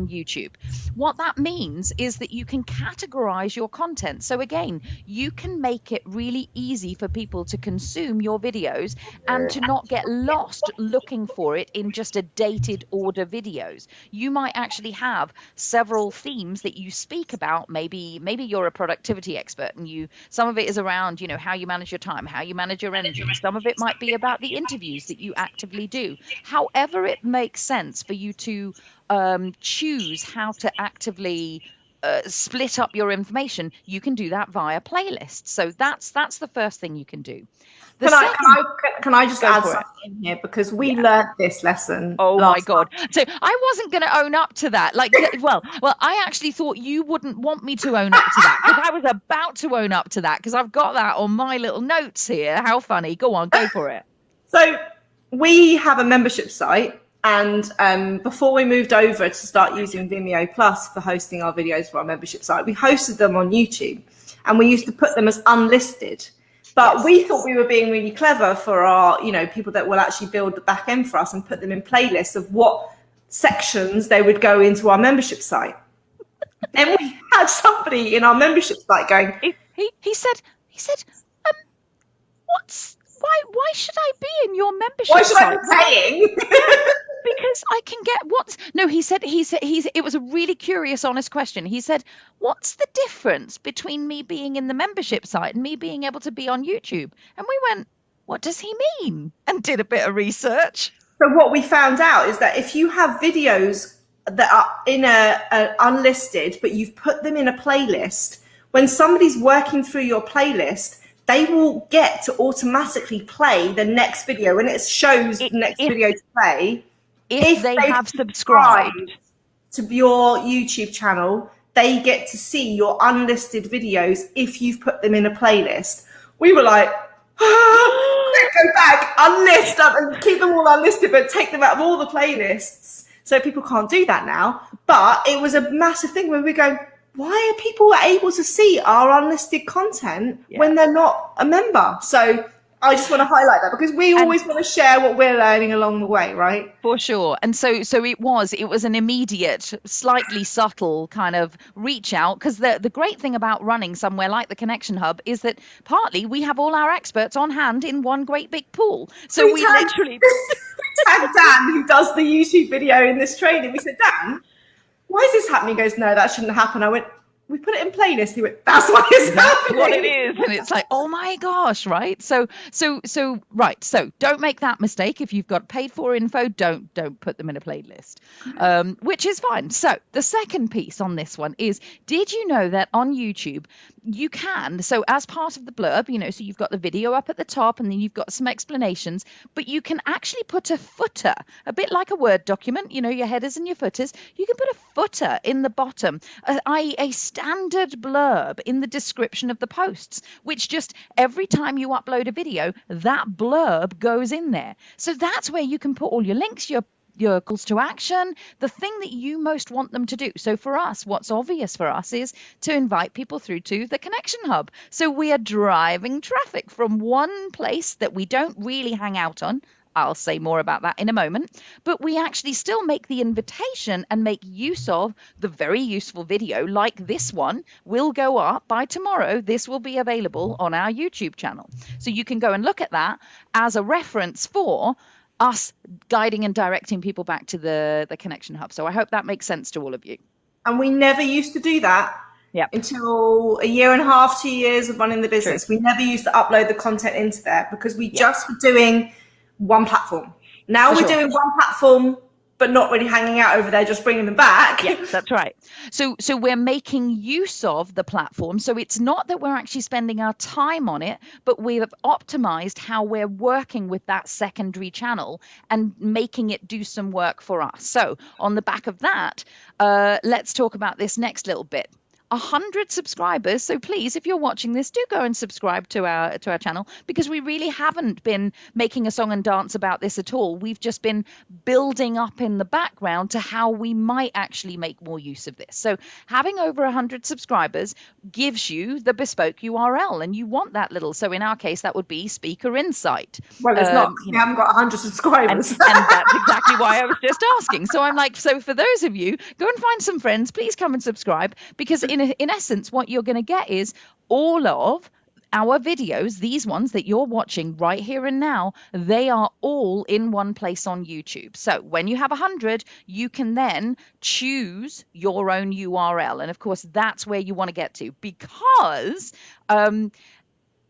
YouTube. What that means is that you can categorize your content. So again, you can make it really easy for people to consume your videos and to not get lost looking for it in just a dated order videos. You might actually have several themes that you speak about. Maybe you're a productivity expert and some of it is around, how you manage your time, how you manage your energy. Some of it might be about the interviews that you actively do. However it makes sense for you to choose how to actively split up your information, you can do that via playlists. So that's the first thing you can do. Can I just add something in here, because we learned this lesson. Oh my God. So I wasn't going to own up to that. Well, I actually thought you wouldn't want me to own up to that, because I was about to own up to that, because I've got that on my little notes here. How funny. Go on, go for it. So we have a membership site. And before we moved over to start using Vimeo Plus for hosting our videos for our membership site, we hosted them on YouTube, and we used to put them as unlisted. But we thought we were being really clever for our, people that will actually build the back end for us and put them in playlists of what sections they would go into our membership site. And we had somebody in our membership site going, he said, why should I be in your membership? Why should I be paying? Because I can get he said it was a really curious, honest question. He said, what's the difference between me being in the membership site and me being able to be on YouTube? And we went, what does he mean? And did a bit of research. So what we found out is that if you have videos that are in a unlisted, but you've put them in a playlist, when somebody's working through your playlist, they will get to automatically play the next video when it shows the next video to play. If they have subscribed to your YouTube channel, they get to see your unlisted videos if you've put them in a playlist. We were like, go back, unlist them and keep them all unlisted, but take them out of all the playlists. So people can't do that now. But it was a massive thing where we go, why are people able to see our unlisted content when they're not a member? So I just want to highlight that, because we always want to share what we're learning along the way, right? For sure. And so it was an immediate, slightly subtle kind of reach out, because the great thing about running somewhere like the Connection Hub is that partly we have all our experts on hand in one great big pool. So we literally tagged Dan, who does the YouTube video in this training. We said, Dan, why is this happening? He goes, no, that shouldn't happen. I went, we put it in playlist. He went, that's why it's happening. What it is. And it's like, oh my gosh, right? So don't make that mistake. If you've got paid for info, don't put them in a playlist, which is fine. So the second piece on this one is, did you know that on YouTube you can, so as part of the blurb, so you've got the video up at the top and then you've got some explanations, but you can actually put a footer, a bit like a Word document, your headers and your footers. You can put a footer in the bottom, i.e. a standard blurb in the description of the posts, which just every time you upload a video, that blurb goes in there. So that's where you can put all your links, your calls to action, the thing that you most want them to do. So for us, what's obvious for us is to invite people through to the Connection Hub. So we are driving traffic from one place that we don't really hang out on. I'll say more about that in a moment, but we actually still make the invitation and make use of the very useful video like this one will go up by tomorrow. This will be available on our YouTube channel. So you can go and look at that as a reference for us guiding and directing people back to the Connection Hub. So I hope that makes sense to all of you. And we never used to do that until a year and a half, 2 years of running the business. True. We never used to upload the content into there because we just were doing one platform. Now we're doing one platform, but not really hanging out over there, just bringing them back. Yeah, that's right. So we're making use of the platform. So it's not that we're actually spending our time on it, but we have optimized how we're working with that secondary channel and making it do some work for us. So on the back of that, let's talk about this next little bit. 100 subscribers. So please, if you're watching this, do go and subscribe to our channel, because we really haven't been making a song and dance about this at all. We've just been building up in the background to how we might actually make more use of this. So having over 100 subscribers gives you the bespoke URL, and you want that little. So in our case, that would be Speaker Insight. Well, it's not. We haven't got 100 subscribers. And that's exactly why I was just asking. So I'm like, so for those of you, go and find some friends. Please come and subscribe, because in essence, what you're going to get is all of our videos, these ones that you're watching right here and now, they are all in one place on YouTube. So when you have 100, you can then choose your own URL. And of course, that's where you want to get to, because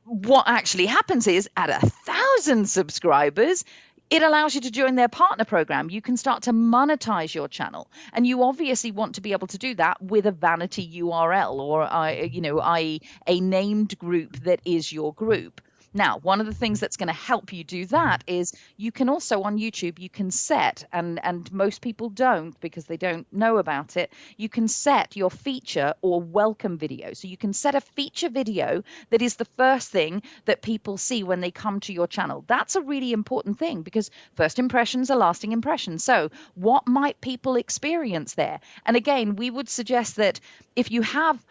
what actually happens is at 1,000 subscribers, it allows you to join their partner program. You can start to monetize your channel, and you obviously want to be able to do that with a vanity URL, or i.e. a named group that is your group. Now, one of the things that's going to help you do that is you can also on YouTube, you can set, and most people don't because they don't know about it, you can set your feature or welcome video. So you can set a feature video that is the first thing that people see when they come to your channel. That's a really important thing, because first impressions are lasting impressions. So what might people experience there? And again, we would suggest that if you have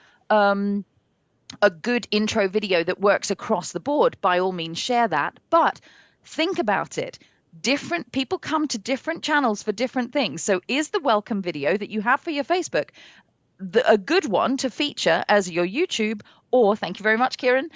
a good intro video that works across the board, by all means share that. But think about it. Different people come to different channels for different things. So is the welcome video that you have for your Facebook a good one to feature as your YouTube? Or, thank you very much, Kieran,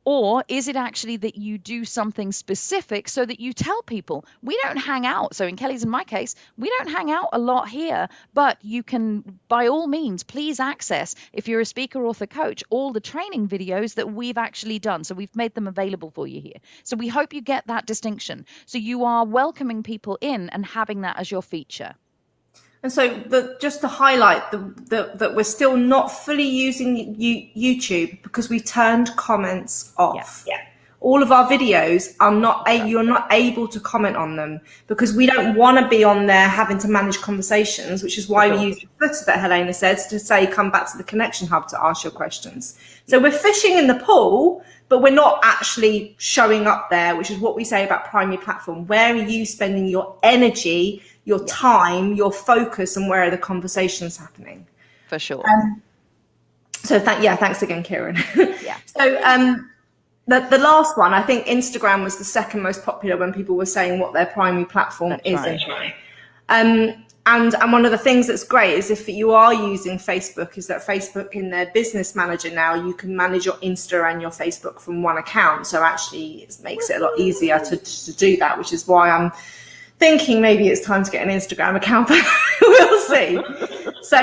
or is it actually that you do something specific so that you tell people, we don't hang out. So in Kelly's and my case, we don't hang out a lot here, but you can, by all means, please access, if you're a speaker, author, coach, all the training videos that we've actually done. So we've made them available for you here. So we hope you get that distinction. So you are welcoming people in and having that as your feature. And so just to highlight that we're still not fully using YouTube, because we turned comments off. Yeah. All of our videos are not, you're not able to comment on them, because we don't want to be on there having to manage conversations, which is why we use the footer that Helena says to say, come back to the Connection Hub to ask your questions. So we're fishing in the pool, but we're not actually showing up there, which is what we say about primary platform. Where are you spending your energy, your time, your focus, and where are the conversations happening? For sure. So thanks again, Kieran. Yeah. So the last one, I think Instagram was the second most popular when people were saying what their primary platform is. Right. And one of the things that's great is if you are using Facebook, is that Facebook in their business manager now, you can manage your Insta and your Facebook from one account. So actually it makes it a lot easier to do that, which is why I'm thinking maybe it's time to get an Instagram account. We'll see. So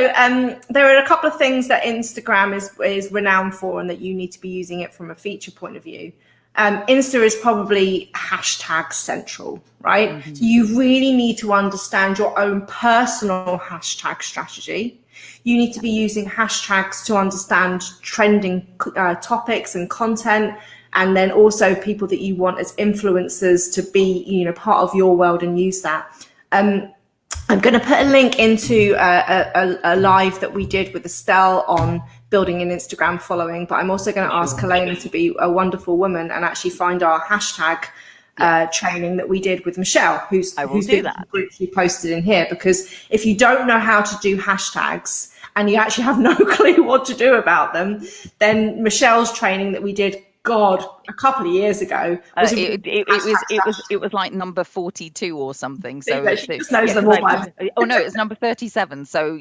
there are a couple of things that Instagram is renowned for, and that you need to be using it from a feature point of view. Insta is probably hashtag central, right? Mm-hmm. So you really need to understand your own personal hashtag strategy. You need to be using hashtags to understand trending topics and content, and then also people that you want as influencers to be, part of your world and use that. I'm going to put a link into a live that we did with Estelle on building an Instagram following, but I'm also going to ask Helena to be a wonderful woman and actually find our hashtag training that we did with Michelle, who's been briefly posted in here, because if you don't know how to do hashtags and you actually have no clue what to do about them, then Michelle's training that we did, a couple of years ago, it was like number 42 or something. So she just knows them all. It's number 37. So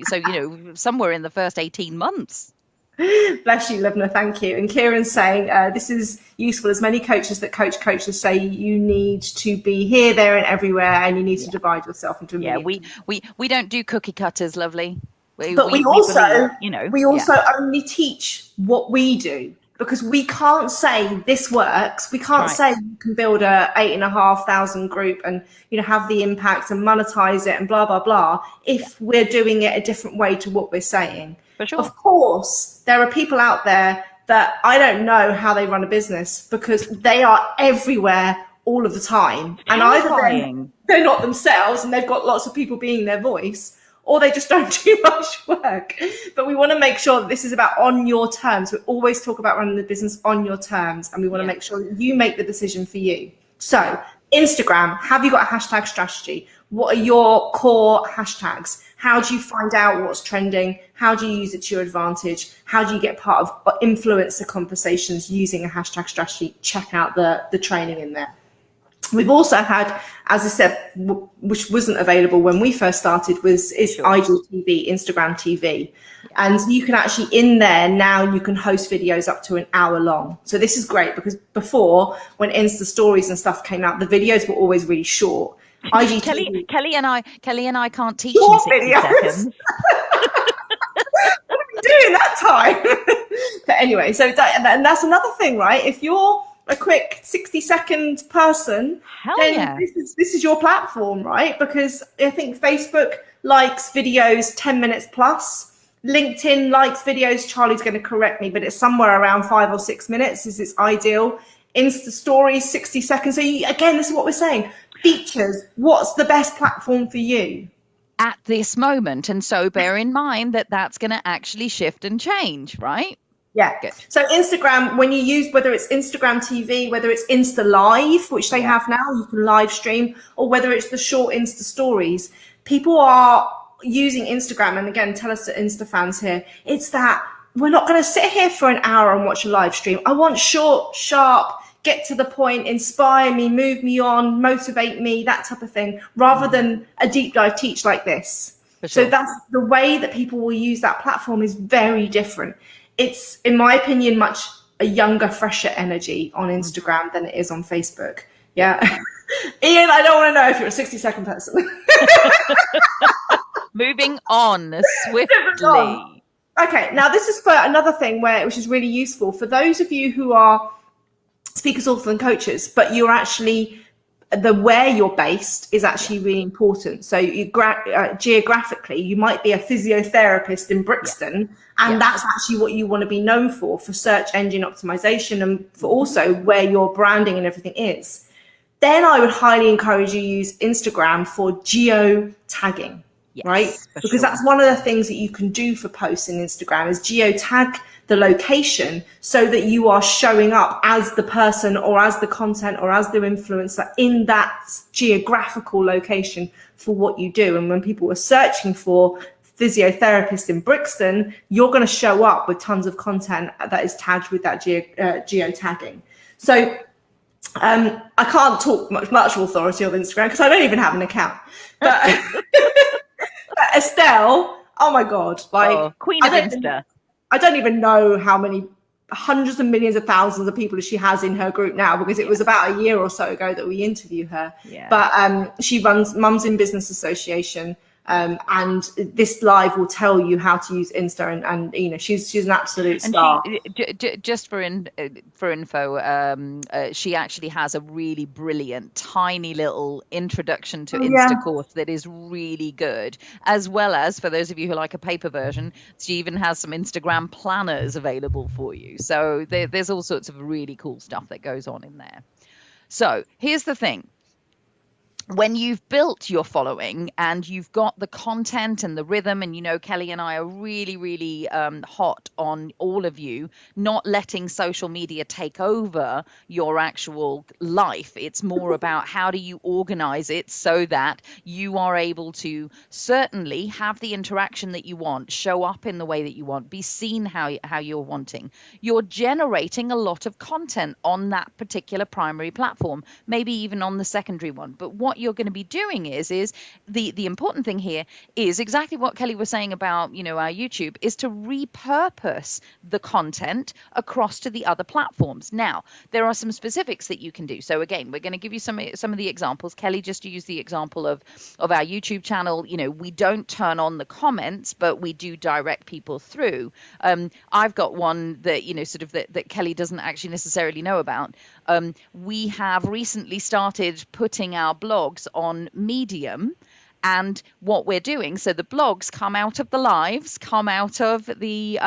somewhere in the first 18 months. Bless you, Livna. Thank you. And Kieran's saying this is useful, as many coaches that coaches say you need to be here, there, and everywhere, and you need to divide yourself into. We don't do cookie cutters, lovely. We also only teach what we do. Because we can't say this works. We can't say you can build a 8,500 group and have the impact and monetize it and blah blah blah if we're doing it a different way to what we're saying. For sure. Of course, there are people out there that I don't know how they run a business, because they are everywhere all of the time, and either they're not themselves and they've got lots of people being their voice, or they just don't do much work. But we want to make sure that this is about on your terms. We always talk about running the business on your terms, and we want to make sure that you make the decision for you. So Instagram, have you got a hashtag strategy? What are your core hashtags? How do you find out what's trending? How do you use it to your advantage? How do you get part of influencer conversations using a hashtag strategy? Check out the training in there. We've also had, as I said, which wasn't available when we first started, is IGTV, Instagram TV. And you can actually, in there now, you can host videos up to an hour long. So this is great, because before, when Insta stories and stuff came out, the videos were always really short. IGTV, Kelly and I can't teach in 60 seconds. What are we doing that time? But anyway, so and that's another thing, right? If you're a quick 60-second person, this is your platform, right? Because I think Facebook likes videos 10 minutes plus. LinkedIn likes videos, Charlie's going to correct me, but it's somewhere around 5 or 6 minutes is its ideal. Insta stories, 60 seconds. So again, this is what we're saying. Features, what's the best platform for you at this moment? And so bear in mind that that's going to actually shift and change, right? Yeah. Good. So Instagram, when you use, whether it's Instagram TV, whether it's Insta Live, which they have now, you can live stream, or whether it's the short Insta stories, people are using Instagram. And again, tell us the Insta fans here, it's that we're not going to sit here for an hour and watch a live stream. I want short, sharp, get to the point, inspire me, move me on, motivate me, that type of thing, rather than a deep dive teach like this. Sure. So that's the way that people will use that platform is very different. It's, in my opinion, much a younger, fresher energy on Instagram than it is on Facebook. Yeah. Ian, I don't want to know if you're a 60-second person. Moving on swiftly. Okay, now this is for another thing which is really useful for those of you who are speakers, authors, and coaches, but you're actually where you're based is actually really important. So you geographically, you might be a physiotherapist in Brixton, and that's actually what you want to be known for search engine optimization and for also where your branding and everything is. Then I would highly encourage you to use Instagram for geo tagging. Right? Because that's one of the things that you can do for posts in Instagram is geotag the location so that you are showing up as the person or as the content or as the influencer in that geographical location for what you do. And when people are searching for physiotherapist in Brixton, you're going to show up with tons of content that is tagged with that geotagging. So I can't talk much authority on Instagram because I don't even have an account. But Estelle, oh my God, Queen of Insta. I don't even know how many hundreds of millions of thousands of people she has in her group now, because it was about a year or so ago that we interviewed her. But she runs Mums in Business Association. And this live will tell you how to use Insta, and you know she's an absolute star. Just for info, she actually has a really brilliant, tiny little introduction to Insta course that is really good. As well as for those of you who like a paper version, she even has some Instagram planners available for you. So there's all sorts of really cool stuff that goes on in there. So here's the thing. When you've built your following and you've got the content and the rhythm, and you know Kelly and I are really, really hot on all of you not letting social media take over your actual life. It's more about how do you organize it so that you are able to certainly have the interaction that you want, show up in the way that you want, be seen how you're wanting. You're generating a lot of content on that particular primary platform, maybe even on the secondary one. But what you're going to be doing is the important thing here is exactly what Kelly was saying about, you know, our YouTube, is to repurpose the content across to the other platforms. Now, there are some specifics that you can do. So again, we're going to give you some of the examples. Kelly just used the example of our YouTube channel. You know, we don't turn on the comments, but we do direct people through. I've got one that, you know, sort of that Kelly doesn't actually necessarily know about. We have recently started putting our blogs on Medium, and what we're doing, so the blogs come out of the lives, come out of the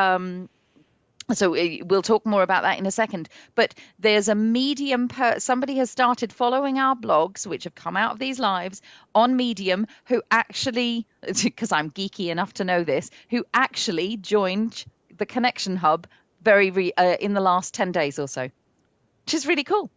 So we'll talk more about that in a second. But there's a Medium, somebody has started following our blogs, which have come out of these lives on Medium, who actually, because I'm geeky enough to know this, who actually joined the Connection Hub in the last 10 days or so, which is really cool.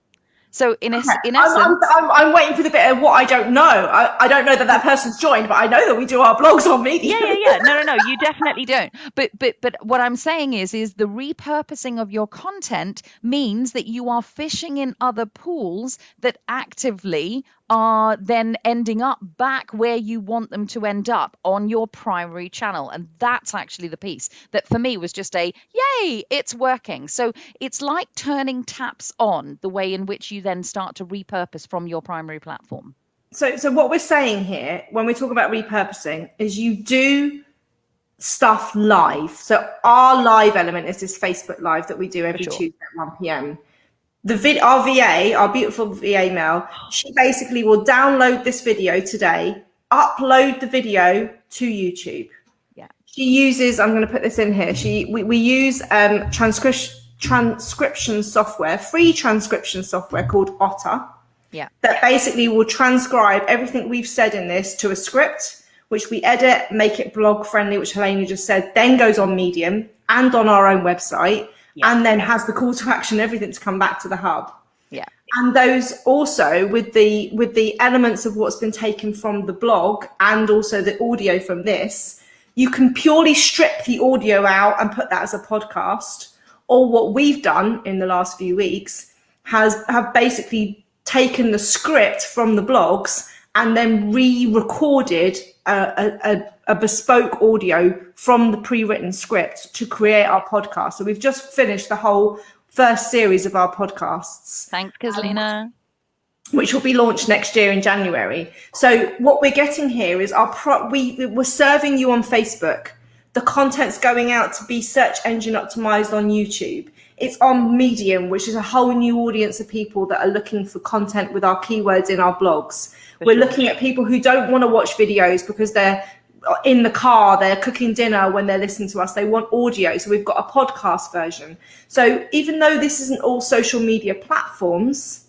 So in essence, I'm waiting for the bit of what I don't know. I don't know that person's joined, but I know that we do our blogs on Medium. Yeah. No, you definitely don't. But what I'm saying is the repurposing of your content means that you are fishing in other pools that actively are then ending up back where you want them to end up on your primary channel. And that's actually the piece that for me was just a yay, it's working. So it's like turning taps on, the way in which you then start to repurpose from your primary platform. So what we're saying here when we talk about repurposing is you do stuff live. So our live element is this Facebook Live that we do every Tuesday at 1 p.m. Our VA, our beautiful VA Mel, she basically will download this video today, upload the video to YouTube. Yeah. She uses, I'm going to put this in here. We use transcription software, free transcription software called Otter. Yeah. That basically will transcribe everything we've said in this to a script, which we edit, make it blog friendly, which Helena just said, then goes on Medium and on our own website. Yeah. And then has the call to action, everything to come back to the hub. Yeah. And those also with the elements of what's been taken from the blog and also the audio from this, you can purely strip the audio out and put that as a podcast. Or what we've done in the last few weeks have basically taken the script from the blogs and then re-recorded a bespoke audio from the pre-written script to create our podcast. So we've just finished the whole first series of our podcasts. Thanks, Lena. Which will be launched next year in January. So what we're getting here is we're serving you on Facebook. The content's going out to be search engine optimized on YouTube. It's on Medium, which is a whole new audience of people that are looking for content with our keywords in our blogs. We're looking at people who don't want to watch videos because they're in the car, they're cooking dinner when they're listening to us. They want audio. So we've got a podcast version. So even though this isn't all social media platforms,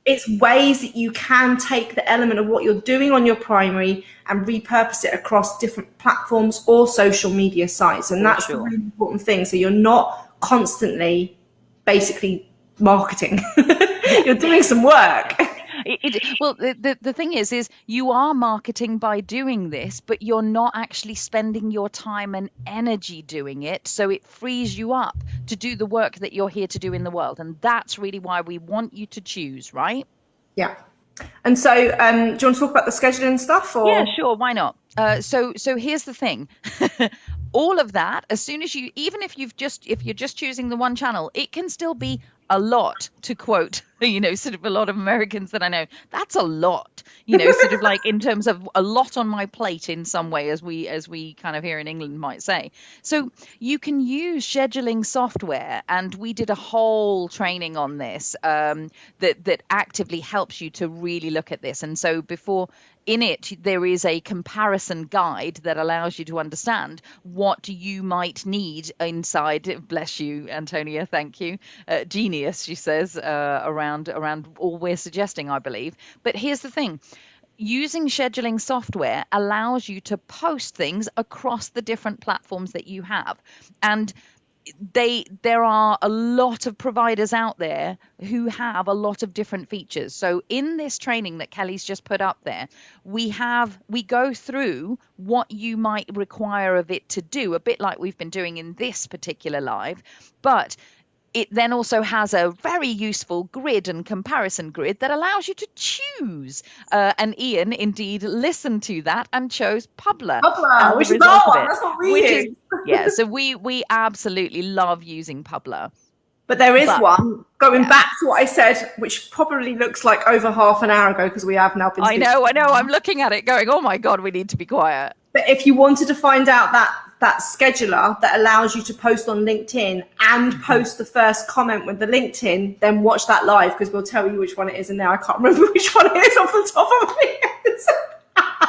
it's ways that you can take the element of what you're doing on your primary and repurpose it across different platforms or social media sites. And that's the really important thing. So you're not constantly basically marketing. You're doing some work. Well, the thing is you are marketing by doing this, but you're not actually spending your time and energy doing it. So it frees you up to do the work that you're here to do in the world. And that's really why we want you to choose, right? Yeah. And so do you want to talk about the scheduling stuff? Or? Yeah, sure. Why not? So here's the thing. All of that, as soon as even if you're just choosing the one channel, it can still be a lot, to quote, sort of a lot of Americans that I know. That's a lot, sort of like in terms of a lot on my plate in some way, as we kind of here in England might say. So you can use scheduling software, and we did a whole training on this that actively helps you to really look at this. And so in it, there is a comparison guide that allows you to understand what you might need inside. Bless you, Antonia. Thank you. Genius, she says, around all we're suggesting, I believe. But here's the thing. Using scheduling software allows you to post things across the different platforms that you have. And there are a lot of providers out there who have a lot of different features. So in this training that Kelly's just put up there, we go through what you might require of it to do, a bit like we've been doing in this particular live, but it then also has a very useful grid and comparison grid that allows you to choose. And Ian indeed listened to that and chose Publer. Which is our one. That's what we use. Yeah, so we absolutely love using Publer. But there is one, going back to what I said, which probably looks like over half an hour ago because we have now been... I know. I'm looking at it going, oh my God, we need to be quiet. But if you wanted to find out that scheduler that allows you to post on LinkedIn and post the first comment with the LinkedIn, then watch that live because we'll tell you which one it is. And now I can't remember which one it is off the top of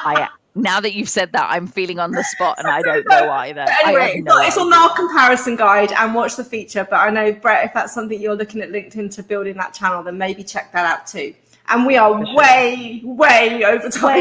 my head. Now that you've said that, I'm feeling on the spot, and I don't know either. But anyway, I have no it's on idea. our comparison guide, and watch the feature. But I know, Brett, if that's something you're looking at LinkedIn to building that channel, then maybe check that out too. And we are way over time.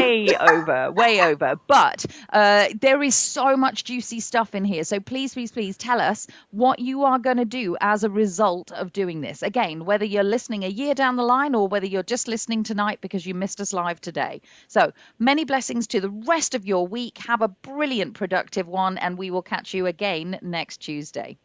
Way over. But there is so much juicy stuff in here. So please tell us what you are going to do as a result of doing this. Again, whether you're listening a year down the line or whether you're just listening tonight because you missed us live today. So many blessings to the rest of your week. Have a brilliant, productive one, and we will catch you again next Tuesday.